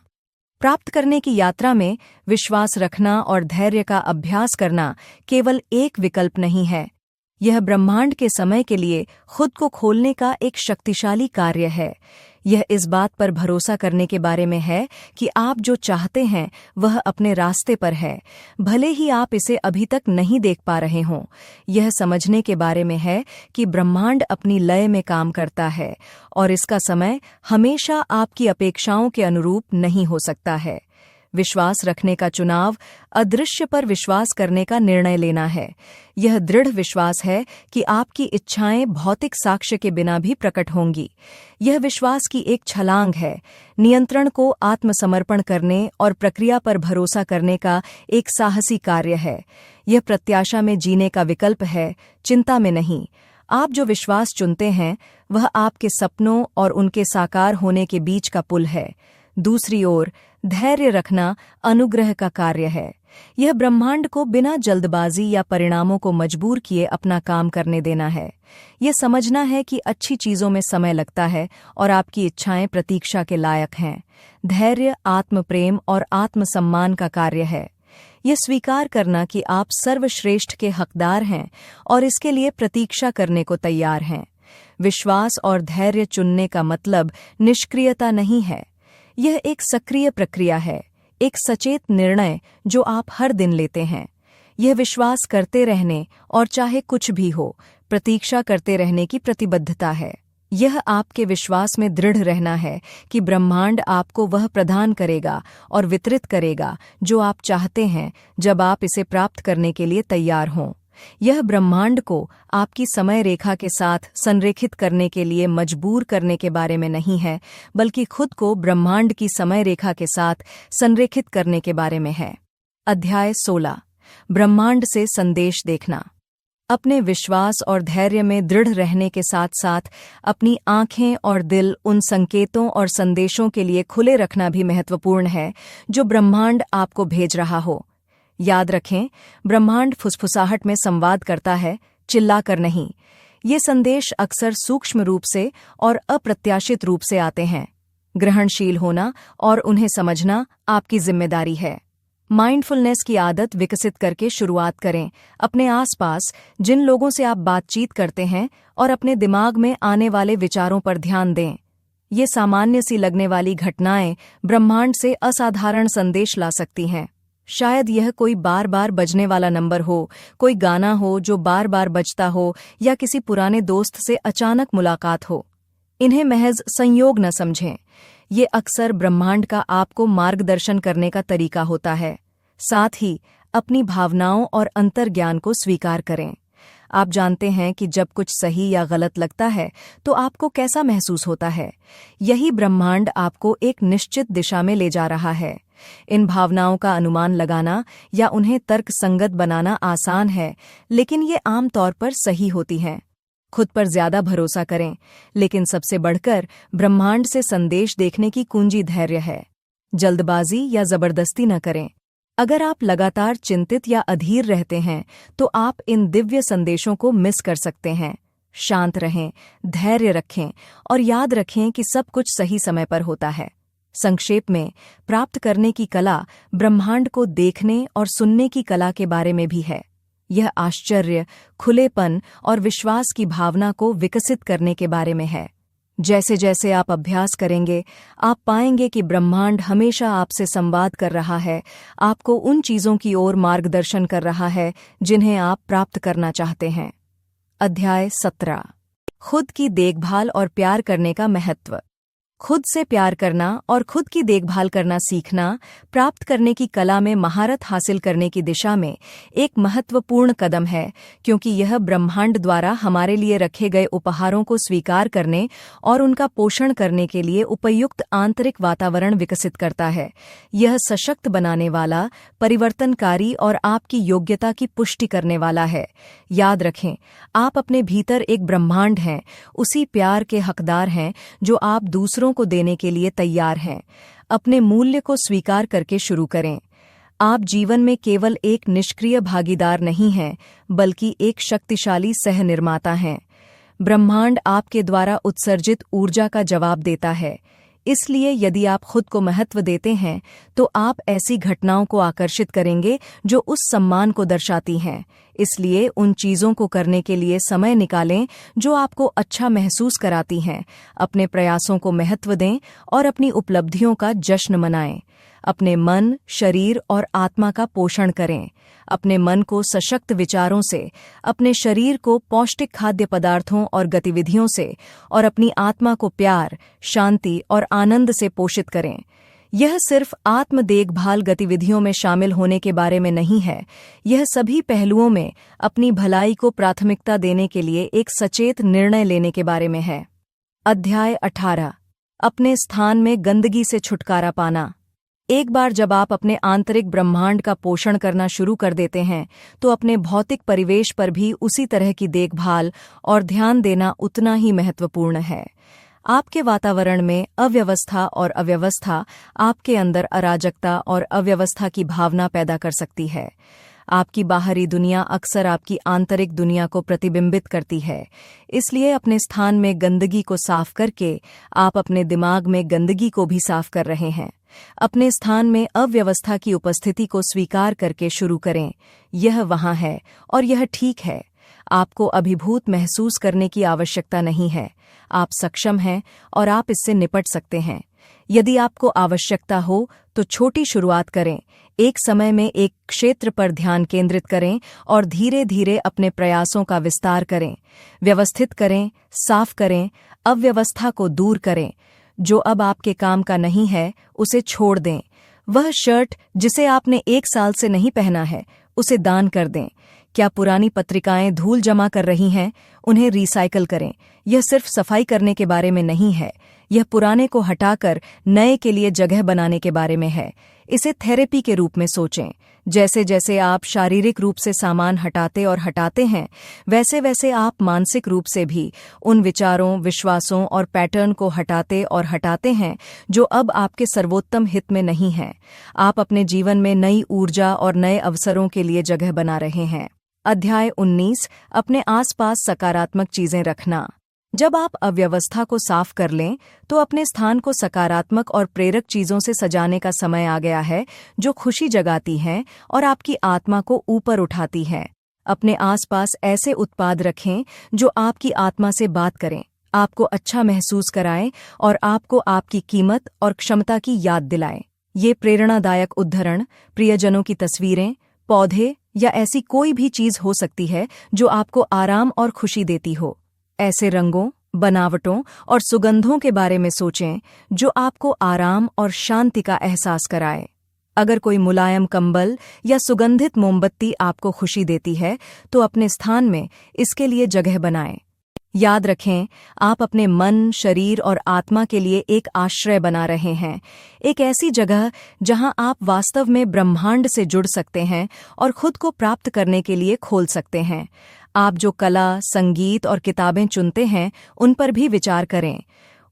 प्राप्त करने की यात्रा में विश्वास रखना और धैर्य का अभ्यास करना केवल एक विकल्प नहीं है। यह ब्रह्मांड के समय के लिए खुद को खोलने का एक शक्तिशाली कार्य है। यह इस बात पर भरोसा करने के बारे में है कि आप जो चाहते हैं वह अपने रास्ते पर है, भले ही आप इसे अभी तक नहीं देख पा रहे हों। यह समझने के बारे में है कि ब्रह्मांड अपनी लय में काम करता है और इसका समय हमेशा आपकी अपेक्षाओं के अनुरूप नहीं हो सकता है। विश्वास रखने का चुनाव अदृश्य पर विश्वास करने का निर्णय लेना है। यह दृढ़ विश्वास है कि आपकी इच्छाएं भौतिक साक्ष्य के बिना भी प्रकट होंगी। यह विश्वास की एक छलांग है, नियंत्रण को आत्मसमर्पण करने और प्रक्रिया पर भरोसा करने का एक साहसी कार्य है। यह प्रत्याशा में जीने का विकल्प है, चिंता में नहीं। आप जो विश्वास चुनते हैं वह आपके सपनों और उनके साकार होने के बीच का पुल है। दूसरी ओर धैर्य रखना अनुग्रह का कार्य है। यह ब्रह्मांड को बिना जल्दबाजी या परिणामों को मजबूर किए अपना काम करने देना है। यह समझना है कि अच्छी चीजों में समय लगता है और आपकी इच्छाएं प्रतीक्षा के लायक हैं। धैर्य आत्मप्रेम और आत्मसम्मान का कार्य है। यह स्वीकार करना कि आप सर्वश्रेष्ठ के हकदार हैं और इसके लिए प्रतीक्षा करने को तैयार हैं। विश्वास और धैर्य चुनने का मतलब निष्क्रियता नहीं है। यह एक सक्रिय प्रक्रिया है, एक सचेत निर्णय जो आप हर दिन लेते हैं। यह विश्वास करते रहने और चाहे कुछ भी हो, प्रतीक्षा करते रहने की प्रतिबद्धता है। यह आपके विश्वास में दृढ़ रहना है कि ब्रह्मांड आपको वह प्रदान करेगा और वितरित करेगा जो आप चाहते हैं जब आप इसे प्राप्त करने के लिए तैयार हों। यह ब्रह्मांड को आपकी समय रेखा के साथ संरेखित करने के लिए मजबूर करने के बारे में नहीं है, बल्कि खुद को ब्रह्मांड की समय रेखा के साथ संरेखित करने के बारे में है। अध्याय 16 ब्रह्मांड से संदेश देखना। अपने विश्वास और धैर्य में दृढ़ रहने के साथ साथ अपनी आंखें और दिल उन संकेतों और संदेशों के लिए खुले रखना भी महत्वपूर्ण है जो ब्रह्मांड आपको भेज रहा हो। याद रखें, ब्रह्मांड फुसफुसाहट में संवाद करता है, चिल्लाकर नहीं। ये संदेश अक्सर सूक्ष्म रूप से और अप्रत्याशित रूप से आते हैं। ग्रहणशील होना और उन्हें समझना आपकी जिम्मेदारी है। माइंडफुलनेस की आदत विकसित करके शुरुआत करें। अपने आसपास जिन लोगों से आप बातचीत करते हैं और अपने दिमाग में आने वाले विचारों पर ध्यान दें। ये सामान्य सी लगने वाली घटनाएं ब्रह्मांड से असाधारण संदेश ला सकती हैं। शायद यह कोई बार बार बजने वाला नंबर हो, कोई गाना हो जो बार बार बजता हो, या किसी पुराने दोस्त से अचानक मुलाकात हो। इन्हें महज संयोग न समझें। ये अक्सर ब्रह्मांड का आपको मार्गदर्शन करने का तरीका होता है। साथ ही अपनी भावनाओं और अंतर्ज्ञान को स्वीकार करें। आप जानते हैं कि जब कुछ सही या गलत लगता है तो आपको कैसा महसूस होता है। यही ब्रह्मांड आपको एक निश्चित दिशा में ले जा रहा है। इन भावनाओं का अनुमान लगाना या उन्हें तर्कसंगत बनाना आसान है, लेकिन ये आम तौर पर सही होती हैं। खुद पर ज्यादा भरोसा करें, लेकिन सबसे बढ़कर ब्रह्मांड से संदेश देखने की कुंजी धैर्य है। जल्दबाजी या जबरदस्ती न करें। अगर आप लगातार चिंतित या अधीर रहते हैं तो आप इन दिव्य संदेशों को मिस कर सकते हैं। शांत रहें, धैर्य रखें और याद रखें कि सब कुछ सही समय पर होता है। संक्षेप में, प्राप्त करने की कला ब्रह्मांड को देखने और सुनने की कला के बारे में भी है। यह आश्चर्य, खुलेपन और विश्वास की भावना को विकसित करने के बारे में है। जैसे जैसे आप अभ्यास करेंगे, आप पाएंगे कि ब्रह्मांड हमेशा आपसे संवाद कर रहा है, आपको उन चीज़ों की ओर मार्गदर्शन कर रहा है जिन्हें आप प्राप्त करना चाहते हैं। अध्याय 17। खुद की देखभाल और प्यार करने का महत्व। खुद से प्यार करना और खुद की देखभाल करना सीखना प्राप्त करने की कला में महारत हासिल करने की दिशा में एक महत्वपूर्ण कदम है, क्योंकि यह ब्रह्मांड द्वारा हमारे लिए रखे गए उपहारों को स्वीकार करने और उनका पोषण करने के लिए उपयुक्त आंतरिक वातावरण विकसित करता है। यह सशक्त बनाने वाला, परिवर्तनकारी और आपकी योग्यता की पुष्टि करने वाला है। याद रखें, आप अपने भीतर एक ब्रह्मांड हैं, उसी प्यार के हकदार हैं जो आप दूसरों को देने के लिए तैयार हैं। अपने मूल्य को स्वीकार करके शुरू करें। आप जीवन में केवल एक निष्क्रिय भागीदार नहीं हैं, बल्कि एक शक्तिशाली सह-निर्माता हैं। ब्रह्मांड आपके द्वारा उत्सर्जित ऊर्जा का जवाब देता है। इसलिए यदि आप खुद को महत्व देते हैं तो आप ऐसी घटनाओं को आकर्षित करेंगे जो उस सम्मान को दर्शाती हैं। इसलिए उन चीज़ों को करने के लिए समय निकालें जो आपको अच्छा महसूस कराती हैं। अपने प्रयासों को महत्व दें और अपनी उपलब्धियों का जश्न मनाएं। अपने मन, शरीर और आत्मा का पोषण करें। अपने मन को सशक्त विचारों से, अपने शरीर को पौष्टिक खाद्य पदार्थों और गतिविधियों से और अपनी आत्मा को प्यार, शांति और आनंद से पोषित करें। यह सिर्फ आत्म देखभाल गतिविधियों में शामिल होने के बारे में नहीं है, यह सभी पहलुओं में अपनी भलाई को प्राथमिकता देने के लिए एक सचेत निर्णय लेने के बारे में है। अध्याय 18। अपने स्थान में गंदगी से छुटकारा पाना। एक बार जब आप अपने आंतरिक ब्रह्मांड का पोषण करना शुरू कर देते हैं तो अपने भौतिक परिवेश पर भी उसी तरह की देखभाल और ध्यान देना उतना ही महत्वपूर्ण है। आपके वातावरण में अव्यवस्था और अव्यवस्था आपके अंदर अराजकता और अव्यवस्था की भावना पैदा कर सकती है। आपकी बाहरी दुनिया अक्सर आपकी आंतरिक दुनिया को प्रतिबिंबित करती है। इसलिए अपने स्थान में गंदगी को साफ करके आप अपने दिमाग में गंदगी को भी साफ कर रहे हैं। अपने स्थान में अव्यवस्था की उपस्थिति को स्वीकार करके शुरू करें। यह वहाँ है और यह ठीक है। आपको अभिभूत महसूस करने की आवश्यकता नहीं है। आप सक्षम हैं और आप इससे निपट सकते हैं। यदि आपको आवश्यकता हो तो छोटी शुरुआत करें। एक समय में एक क्षेत्र पर ध्यान केंद्रित करें और धीरे धीरे अपने प्रयासों का विस्तार करें। व्यवस्थित करें, साफ करें, अव्यवस्था को दूर करें। जो अब आपके काम का नहीं है उसे छोड़ दें। वह शर्ट जिसे आपने 1 साल से नहीं पहना है उसे दान कर दें। क्या पुरानी पत्रिकाएं धूल जमा कर रही हैं? उन्हें रिसाइकल करें। यह सिर्फ सफाई करने के बारे में नहीं है, यह पुराने को हटाकर नए के लिए जगह बनाने के बारे में है। इसे थेरेपी के रूप में सोचें। जैसे जैसे आप शारीरिक रूप से सामान हटाते और हटाते हैं, वैसे वैसे आप मानसिक रूप से भी उन विचारों, विश्वासों और पैटर्न को हटाते और हटाते हैं जो अब आपके सर्वोत्तम हित में नहीं हैं। आप अपने जीवन में नई ऊर्जा और नए अवसरों के लिए जगह बना रहे हैं। अध्याय 19। अपने आसपास सकारात्मक चीजें रखना। जब आप अव्यवस्था को साफ कर लें तो अपने स्थान को सकारात्मक और प्रेरक चीजों से सजाने का समय आ गया है, जो खुशी जगाती हैं और आपकी आत्मा को ऊपर उठाती हैं। अपने आसपास ऐसे उत्पाद रखें जो आपकी आत्मा से बात करें, आपको अच्छा महसूस कराएं और आपको आपकी कीमत और क्षमता की याद दिलाएं। ये प्रेरणादायक उद्धरण, प्रियजनों की तस्वीरें, पौधे या ऐसी कोई भी चीज हो सकती है जो आपको आराम और खुशी देती हो। ऐसे रंगों, बनावटों और सुगंधों के बारे में सोचें जो आपको आराम और शांति का एहसास कराए। अगर कोई मुलायम कंबल या सुगंधित मोमबत्ती आपको खुशी देती है तो अपने स्थान में इसके लिए जगह बनाएं। याद रखें, आप अपने मन, शरीर और आत्मा के लिए एक आश्रय बना रहे हैं, एक ऐसी जगह जहां आप वास्तव में ब्रह्मांड से जुड़ सकते हैं और खुद को प्राप्त करने के लिए खोल सकते हैं। आप जो कला, संगीत और किताबें चुनते हैं, उन पर भी विचार करें।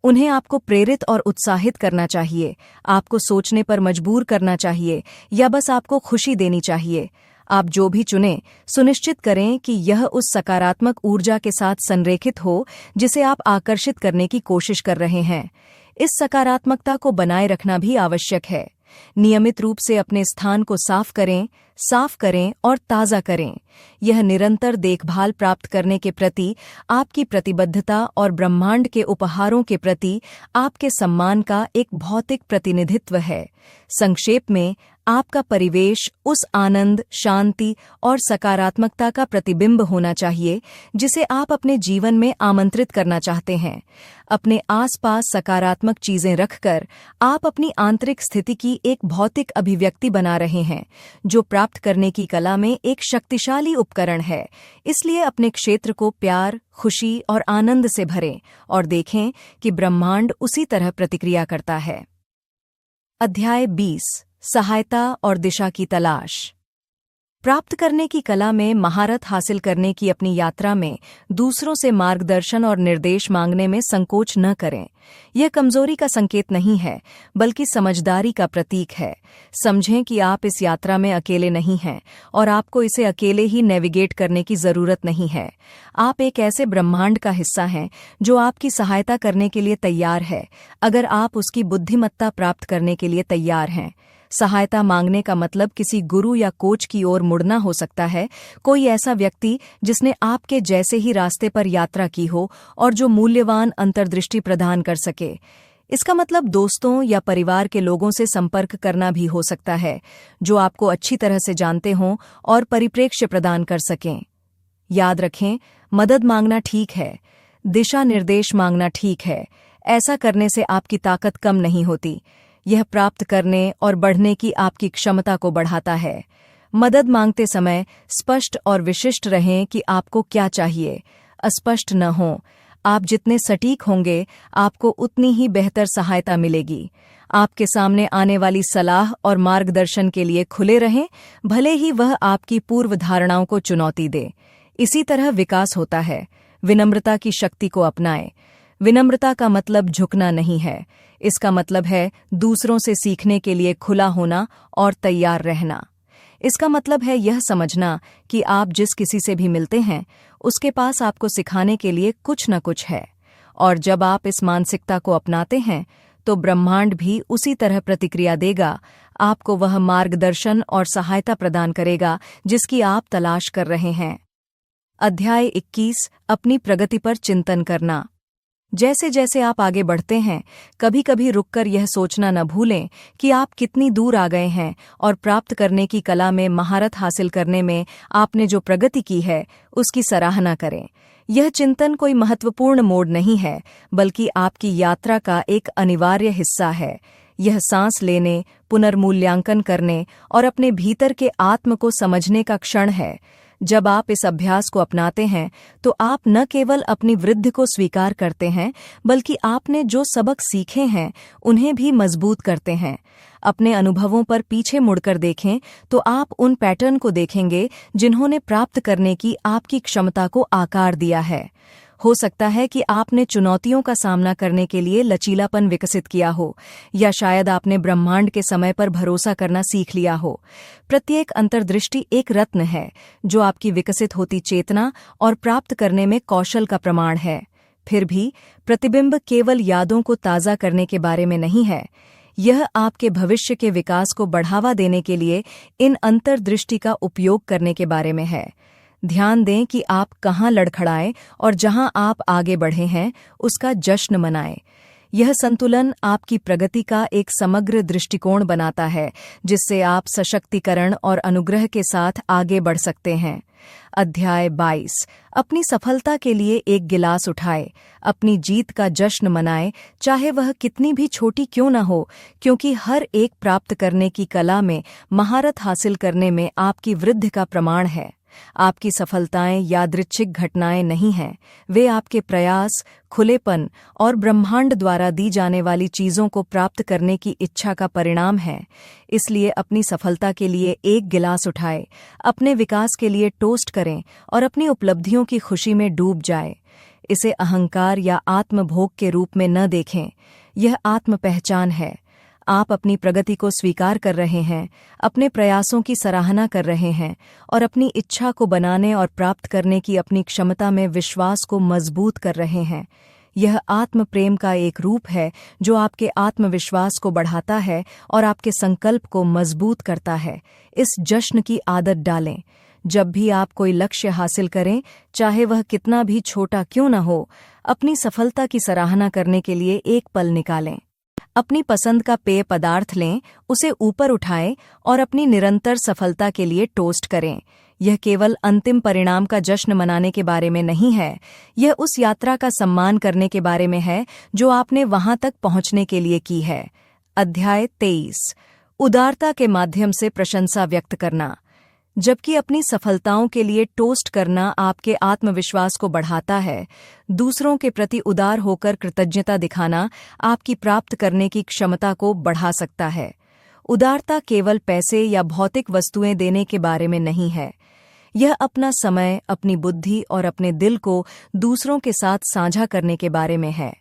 उन्हें आपको प्रेरित और उत्साहित करना चाहिए, आपको सोचने पर मजबूर करना चाहिए या बस आपको खुशी देनी चाहिए। आप जो भी चुनें, सुनिश्चित करें कि यह उस सकारात्मक ऊर्जा के साथ संरेखित हो जिसे आप आकर्षित करने की कोशिश कर रहे हैं। इस सकारात्मकता को बनाए रखना भी आवश्यक है। नियमित रूप से अपने स्थान को साफ करें और ताज़ा करें। यह निरंतर देखभाल प्राप्त करने के प्रति आपकी प्रतिबद्धता और ब्रह्मांड के उपहारों के प्रति आपके सम्मान का एक भौतिक प्रतिनिधित्व है। संक्षेप में, आपका परिवेश उस आनंद, शांति और सकारात्मकता का प्रतिबिंब होना चाहिए जिसे आप अपने जीवन में आमंत्रित करना चाहते हैं। अपने आसपास सकारात्मक चीजें रखकर आप अपनी आंतरिक स्थिति की एक भौतिक अभिव्यक्ति बना रहे हैं, जो प्राप्त करने की कला में एक शक्तिशाली उपकरण है। इसलिए अपने क्षेत्र को प्यार, खुशी और आनंद से भरें और देखें कि ब्रह्मांड उसी तरह प्रतिक्रिया करता है। अध्याय 20, सहायता और दिशा की तलाश। प्राप्त करने की कला में महारत हासिल करने की अपनी यात्रा में दूसरों से मार्गदर्शन और निर्देश मांगने में संकोच न करें। यह कमजोरी का संकेत नहीं है, बल्कि समझदारी का प्रतीक है। समझें कि आप इस यात्रा में अकेले नहीं हैं और आपको इसे अकेले ही नेविगेट करने की जरूरत नहीं है। आप एक ऐसे ब्रह्मांड का हिस्सा हैं जो आपकी सहायता करने के लिए तैयार है, अगर आप उसकी बुद्धिमत्ता प्राप्त करने के लिए तैयार हैं। सहायता मांगने का मतलब किसी गुरु या कोच की ओर मुड़ना हो सकता है, कोई ऐसा व्यक्ति जिसने आपके जैसे ही रास्ते पर यात्रा की हो और जो मूल्यवान अंतर्दृष्टि प्रदान कर सके। इसका मतलब दोस्तों या परिवार के लोगों से संपर्क करना भी हो सकता है, जो आपको अच्छी तरह से जानते हों और परिप्रेक्ष्य प्रदान कर सकें। याद रखें, मदद मांगना ठीक है, दिशा निर्देश मांगना ठीक है। ऐसा करने से आपकी ताकत कम नहीं होती, यह प्राप्त करने और बढ़ने की आपकी क्षमता को बढ़ाता है। मदद मांगते समय स्पष्ट और विशिष्ट रहें कि आपको क्या चाहिए। अस्पष्ट न हों। आप जितने सटीक होंगे, आपको उतनी ही बेहतर सहायता मिलेगी। आपके सामने आने वाली सलाह और मार्गदर्शन के लिए खुले रहें, भले ही वह आपकी पूर्व धारणाओं को चुनौती दे। इसी तरह विकास होता है। विनम्रता की शक्ति को अपनाएं। विनम्रता का मतलब झुकना नहीं है, इसका मतलब है दूसरों से सीखने के लिए खुला होना और तैयार रहना। इसका मतलब है यह समझना कि आप जिस किसी से भी मिलते हैं, उसके पास आपको सिखाने के लिए कुछ न कुछ है। और जब आप इस मानसिकता को अपनाते हैं, तो ब्रह्मांड भी उसी तरह प्रतिक्रिया देगा। आपको वह मार्गदर्शन और सहायता प्रदान करेगा जिसकी आप तलाश कर रहे हैं। अध्याय 21, अपनी प्रगति पर चिंतन करना। जैसे जैसे आप आगे बढ़ते हैं, कभी कभी रुककर यह सोचना न भूलें कि आप कितनी दूर आ गए हैं और प्राप्त करने की कला में महारत हासिल करने में आपने जो प्रगति की है, उसकी सराहना करें। यह चिंतन कोई महत्वपूर्ण मोड़ नहीं है, बल्कि आपकी यात्रा का एक अनिवार्य हिस्सा है। यह सांस लेने, पुनर्मूल्यांकन करने और अपने भीतर के आत्म को समझने का क्षण है। जब आप इस अभ्यास को अपनाते हैं, तो आप न केवल अपनी वृद्धि को स्वीकार करते हैं, बल्कि आपने जो सबक सीखे हैं, उन्हें भी मजबूत करते हैं। अपने अनुभवों पर पीछे मुड़कर देखें तो आप उन पैटर्न को देखेंगे जिन्होंने प्राप्त करने की आपकी क्षमता को आकार दिया है। हो सकता है कि आपने चुनौतियों का सामना करने के लिए लचीलापन विकसित किया हो, या शायद आपने ब्रह्मांड के समय पर भरोसा करना सीख लिया हो। प्रत्येक अंतर्दृष्टि एक रत्न है, जो आपकी विकसित होती चेतना और प्राप्त करने में कौशल का प्रमाण है। फिर भी प्रतिबिंब केवल यादों को ताज़ा करने के बारे में नहीं है, यह आपके भविष्य के विकास को बढ़ावा देने के लिए इन अंतर्दृष्टि का उपयोग करने के बारे में है। ध्यान दें कि आप कहाँ लड़खड़ाएं और जहां आप आगे बढ़े हैं उसका जश्न मनाएं। यह संतुलन आपकी प्रगति का एक समग्र दृष्टिकोण बनाता है, जिससे आप सशक्तिकरण और अनुग्रह के साथ आगे बढ़ सकते हैं। अध्याय 22। अपनी सफलता के लिए एक गिलास उठाए, अपनी जीत का जश्न मनाए, चाहे वह कितनी भी छोटी क्यों न हो, क्योंकि हर एक प्राप्त करने की कला में महारत हासिल करने में आपकी वृद्धि का प्रमाण है। आपकी सफलताएं यादृच्छिक घटनाएं नहीं हैं, वे आपके प्रयास, खुलेपन और ब्रह्मांड द्वारा दी जाने वाली चीज़ों को प्राप्त करने की इच्छा का परिणाम है। इसलिए अपनी सफलता के लिए एक गिलास उठाएं, अपने विकास के लिए टोस्ट करें और अपनी उपलब्धियों की खुशी में डूब जाएं। इसे अहंकार या आत्मभोग के रूप में न देखें, यह आत्म पहचान है। आप अपनी प्रगति को स्वीकार कर रहे हैं, अपने प्रयासों की सराहना कर रहे हैं और अपनी इच्छा को बनाने और प्राप्त करने की अपनी क्षमता में विश्वास को मजबूत कर रहे हैं। यह आत्म प्रेम का एक रूप है जो आपके आत्मविश्वास को बढ़ाता है और आपके संकल्प को मजबूत करता है। इस जश्न की आदत डालें। जब भी आप कोई लक्ष्य हासिल करें, चाहे वह कितना भी छोटा क्यों न हो, अपनी सफलता की सराहना करने के लिए एक पल निकालें। अपनी पसंद का पेय पदार्थ लें, उसे ऊपर उठाएं और अपनी निरंतर सफलता के लिए टोस्ट करें। यह केवल अंतिम परिणाम का जश्न मनाने के बारे में नहीं है, यह उस यात्रा का सम्मान करने के बारे में है जो आपने वहां तक पहुंचने के लिए की है। अध्याय 23। उदारता के माध्यम से प्रशंसा व्यक्त करना। जबकि अपनी सफलताओं के लिए टोस्ट करना आपके आत्मविश्वास को बढ़ाता है, दूसरों के प्रति उदार होकर कृतज्ञता दिखाना आपकी प्राप्त करने की क्षमता को बढ़ा सकता है। उदारता केवल पैसे या भौतिक वस्तुएं देने के बारे में नहीं है, यह अपना समय, अपनी बुद्धि और अपने दिल को दूसरों के साथ साझा करने के बारे में है।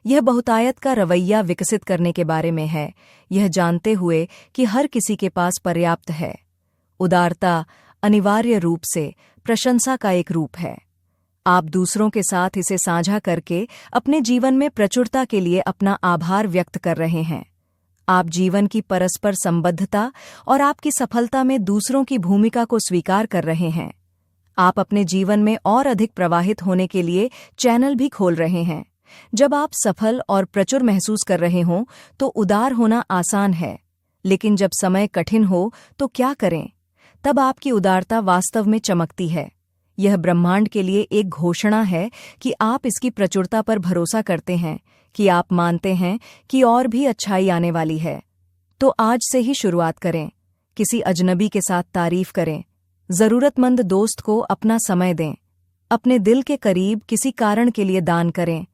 यह बहुतायत का रवैया विकसित करने के बारे में है, यह जानते हुए कि हर किसी के पास पर्याप्त है। उदारता अनिवार्य रूप से प्रशंसा का एक रूप है। आप दूसरों के साथ इसे साझा करके अपने जीवन में प्रचुरता के लिए अपना आभार व्यक्त कर रहे हैं। आप जीवन की परस्पर संबद्धता और आपकी सफलता में दूसरों की भूमिका को स्वीकार कर रहे हैं। आप अपने जीवन में और अधिक प्रवाहित होने के लिए चैनल भी खोल रहे हैं। जब आप सफल और प्रचुर महसूस कर रहे हों तो उदार होना आसान है, लेकिन जब समय कठिन हो तो क्या करें? तब आपकी उदारता वास्तव में चमकती है। यह ब्रह्मांड के लिए एक घोषणा है कि आप इसकी प्रचुरता पर भरोसा करते हैं, कि आप मानते हैं कि और भी अच्छाई आने वाली है। तो आज से ही शुरुआत करें। किसी अजनबी के साथ तारीफ करें, जरूरतमंद दोस्त को अपना समय दें, अपने दिल के करीब किसी कारण के लिए दान करें।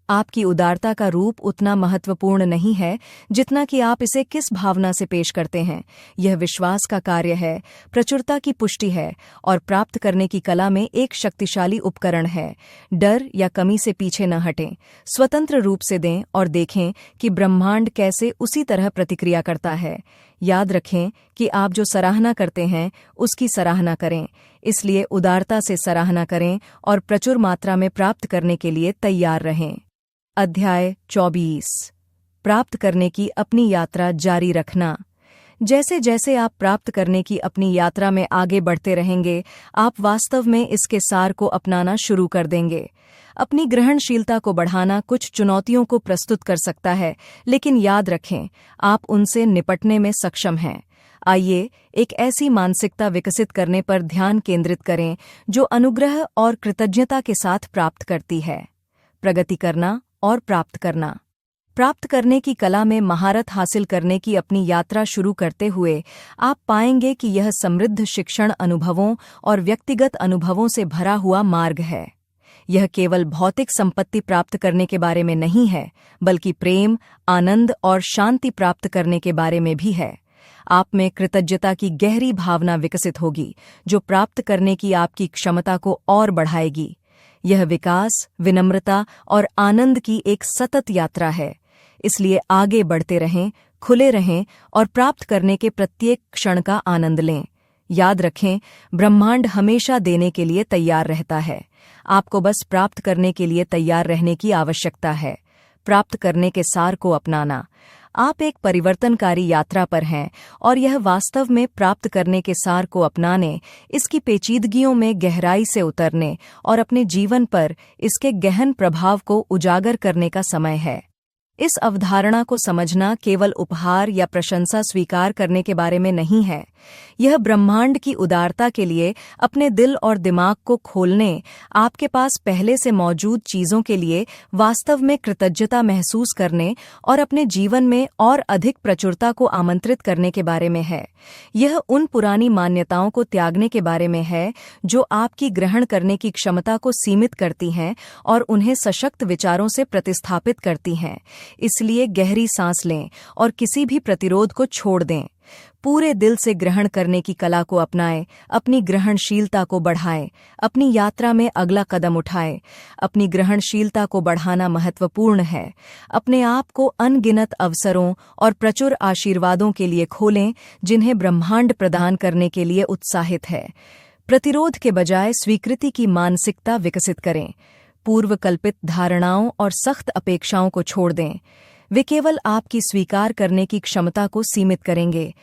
आपकी उदारता का रूप उतना महत्वपूर्ण नहीं है जितना कि आप इसे किस भावना से पेश करते हैं। यह विश्वास का कार्य है, प्रचुरता की पुष्टि है और प्राप्त करने की कला में एक शक्तिशाली उपकरण है। डर या कमी से पीछे न हटें, स्वतंत्र रूप से दें और देखें कि ब्रह्मांड कैसे उसी तरह प्रतिक्रिया करता है। याद रखें कि आप जो सराहना करते हैं उसकी सराहना करें, इसलिए उदारता से सराहना करें और प्रचुर मात्रा में प्राप्त करने के लिए तैयार रहें। अध्याय 24। प्राप्त करने की अपनी यात्रा जारी रखना। जैसे जैसे आप प्राप्त करने की अपनी यात्रा में आगे बढ़ते रहेंगे, आप वास्तव में इसके सार को अपनाना शुरू कर देंगे। अपनी ग्रहणशीलता को बढ़ाना कुछ चुनौतियों को प्रस्तुत कर सकता है, लेकिन याद रखें, आप उनसे निपटने में सक्षम हैं। आइए एक ऐसी मानसिकता विकसित करने पर ध्यान केंद्रित करें जो अनुग्रह और कृतज्ञता के साथ प्राप्त करती है। प्रगति करना और प्राप्त करना। प्राप्त करने की कला में महारत हासिल करने की अपनी यात्रा शुरू करते हुए आप पाएंगे कि यह समृद्ध शिक्षण अनुभवों और व्यक्तिगत अनुभवों से भरा हुआ मार्ग है। यह केवल भौतिक संपत्ति प्राप्त करने के बारे में नहीं है, बल्कि प्रेम, आनंद और शांति प्राप्त करने के बारे में भी है। आप में कृतज्ञता की गहरी भावना विकसित होगी, जो प्राप्त करने की आपकी क्षमता को और बढ़ाएगी। यह विकास, विनम्रता और आनंद की एक सतत यात्रा है। इसलिए आगे बढ़ते रहें, खुले रहें और प्राप्त करने के प्रत्येक क्षण का आनंद लें। याद रखें, ब्रह्मांड हमेशा देने के लिए तैयार रहता है। आपको बस प्राप्त करने के लिए तैयार रहने की आवश्यकता है। प्राप्त करने के सार को अपनाना। आप एक परिवर्तनकारी यात्रा पर हैं और यह वास्तव में प्राप्त करने के सार को अपनाने, इसकी पेचीदगियों में गहराई से उतरने और अपने जीवन पर इसके गहन प्रभाव को उजागर करने का समय है। इस अवधारणा को समझना केवल उपहार या प्रशंसा स्वीकार करने के बारे में नहीं है। यह ब्रह्मांड की उदारता के लिए अपने दिल और दिमाग को खोलने, आपके पास पहले से मौजूद चीजों के लिए वास्तव में कृतज्ञता महसूस करने और अपने जीवन में और अधिक प्रचुरता को आमंत्रित करने के बारे में है। यह उन पुरानी मान्यताओं को त्यागने के बारे में है जो आपकी ग्रहण करने की क्षमता को सीमित करती हैं और उन्हें सशक्त विचारों से प्रतिस्थापित करती हैं। इसलिए गहरी सांस लें और किसी भी प्रतिरोध को छोड़ दें। पूरे दिल से ग्रहण करने की कला को अपनाएं, अपनी ग्रहणशीलता को बढ़ाएं, अपनी यात्रा में अगला कदम उठाएं। अपनी ग्रहणशीलता को बढ़ाना महत्वपूर्ण है। अपने आप को अनगिनत अवसरों और प्रचुर आशीर्वादों के लिए खोलें, जिन्हें ब्रह्मांड प्रदान करने के लिए उत्साहित है। प्रतिरोध के बजाय स्वीकृति की मानसिकता विकसित करें। पूर्वकल्पित धारणाओं और सख्त अपेक्षाओं को छोड़ दें। वे केवल आपकी स्वीकार करने की क्षमता को सीमित करेंगे।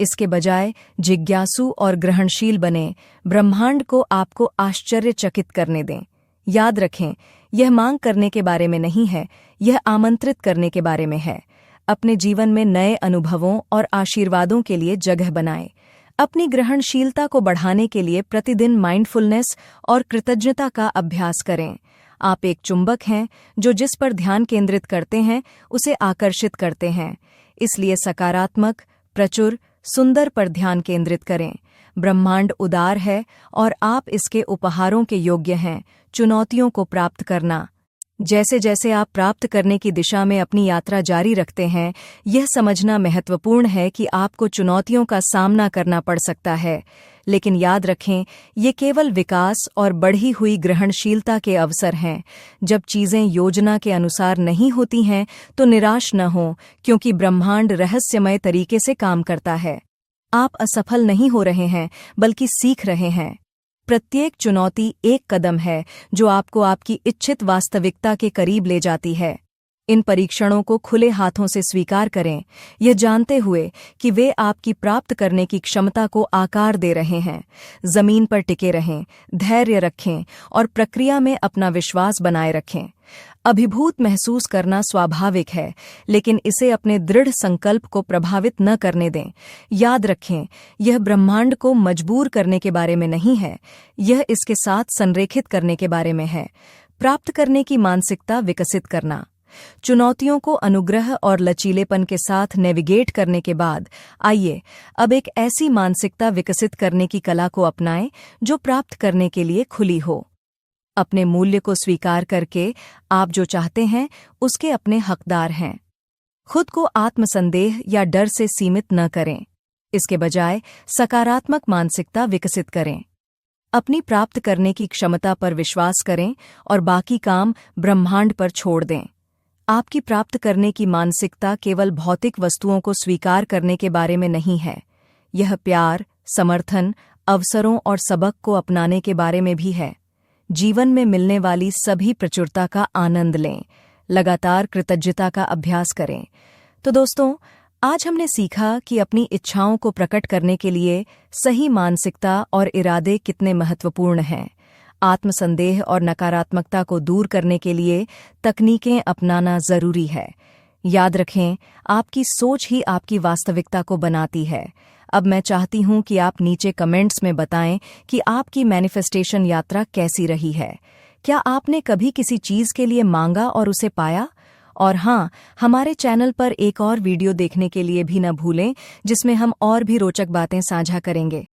इसके बजाय जिज्ञासु और ग्रहणशील बनें। ब्रह्मांड को आपको आश्चर्यचकित करने दें। याद रखें, यह मांग करने के बारे में नहीं है, यह आमंत्रित करने के बारे में है। अपने जीवन में नए अनुभवों और आशीर्वादों के लिए जगह बनाएं। अपनी ग्रहणशीलता को बढ़ाने के लिए प्रतिदिन माइंडफुलनेस और कृतज्ञता का अभ्यास करें। आप एक चुंबक हैं जो जिस पर ध्यान केंद्रित करते हैं उसे आकर्षित करते हैं। इसलिए सकारात्मक, प्रचुर, सुंदर पर ध्यान केंद्रित करें। ब्रह्मांड उदार है और आप इसके उपहारों के योग्य हैं। चुनौतियों को प्राप्त करना। जैसे जैसे आप प्राप्त करने की दिशा में अपनी यात्रा जारी रखते हैं, यह समझना महत्वपूर्ण है कि आपको चुनौतियों का सामना करना पड़ सकता है। लेकिन याद रखें, ये केवल विकास और बढ़ी हुई ग्रहणशीलता के अवसर हैं। जब चीजें योजना के अनुसार नहीं होती हैं तो निराश न हो, क्योंकि ब्रह्मांड रहस्यमय तरीके से काम करता है। आप असफल नहीं हो रहे हैं, बल्कि सीख रहे हैं। प्रत्येक चुनौती एक कदम है जो आपको आपकी इच्छित वास्तविकता के करीब ले जाती है। इन परीक्षणों को खुले हाथों से स्वीकार करें, यह जानते हुए कि वे आपकी प्राप्त करने की क्षमता को आकार दे रहे हैं। जमीन पर टिके रहें, धैर्य रखें और प्रक्रिया में अपना विश्वास बनाए रखें। अभिभूत महसूस करना स्वाभाविक है, लेकिन इसे अपने दृढ़ संकल्प को प्रभावित न करने दें। याद रखें, यह ब्रह्मांड को मजबूर करने के बारे में नहीं है, यह इसके साथ संरेखित करने के बारे में है। प्राप्त करने की मानसिकता विकसित करना। चुनौतियों को अनुग्रह और लचीलेपन के साथ नेविगेट करने के बाद आइए अब एक ऐसी मानसिकता विकसित करने की कला को अपनाएं जो प्राप्त करने के लिए खुली हो। अपने मूल्य को स्वीकार करके आप जो चाहते हैं उसके अपने हकदार हैं। खुद को आत्मसंदेह या डर से सीमित न करें। इसके बजाय सकारात्मक मानसिकता विकसित करें। अपनी प्राप्त करने की क्षमता पर विश्वास करें और बाकी काम ब्रह्मांड पर छोड़ दें। आपकी प्राप्त करने की मानसिकता केवल भौतिक वस्तुओं को स्वीकार करने के बारे में नहीं है। यह प्यार, समर्थन, अवसरों और सबक को अपनाने के बारे में भी है। जीवन में मिलने वाली सभी प्रचुरता का आनंद लें। लगातार कृतज्ञता का अभ्यास करें। तो दोस्तों, आज हमने सीखा कि अपनी इच्छाओं को प्रकट करने के लिए सही मानसिकता और इरादे कितने महत्वपूर्ण हैं। आत्मसंदेह और नकारात्मकता को दूर करने के लिए तकनीकें अपनाना जरूरी है। याद रखें, आपकी सोच ही आपकी वास्तविकता को बनाती है। अब मैं चाहती हूं कि आप नीचे कमेंट्स में बताएं कि आपकी मैनिफेस्टेशन यात्रा कैसी रही है। क्या आपने कभी किसी चीज के लिए मांगा और उसे पाया? और हाँ, हमारे चैनल पर एक और वीडियो देखने के लिए भी न भूलें, जिसमें हम और भी रोचक बातें साझा करेंगे।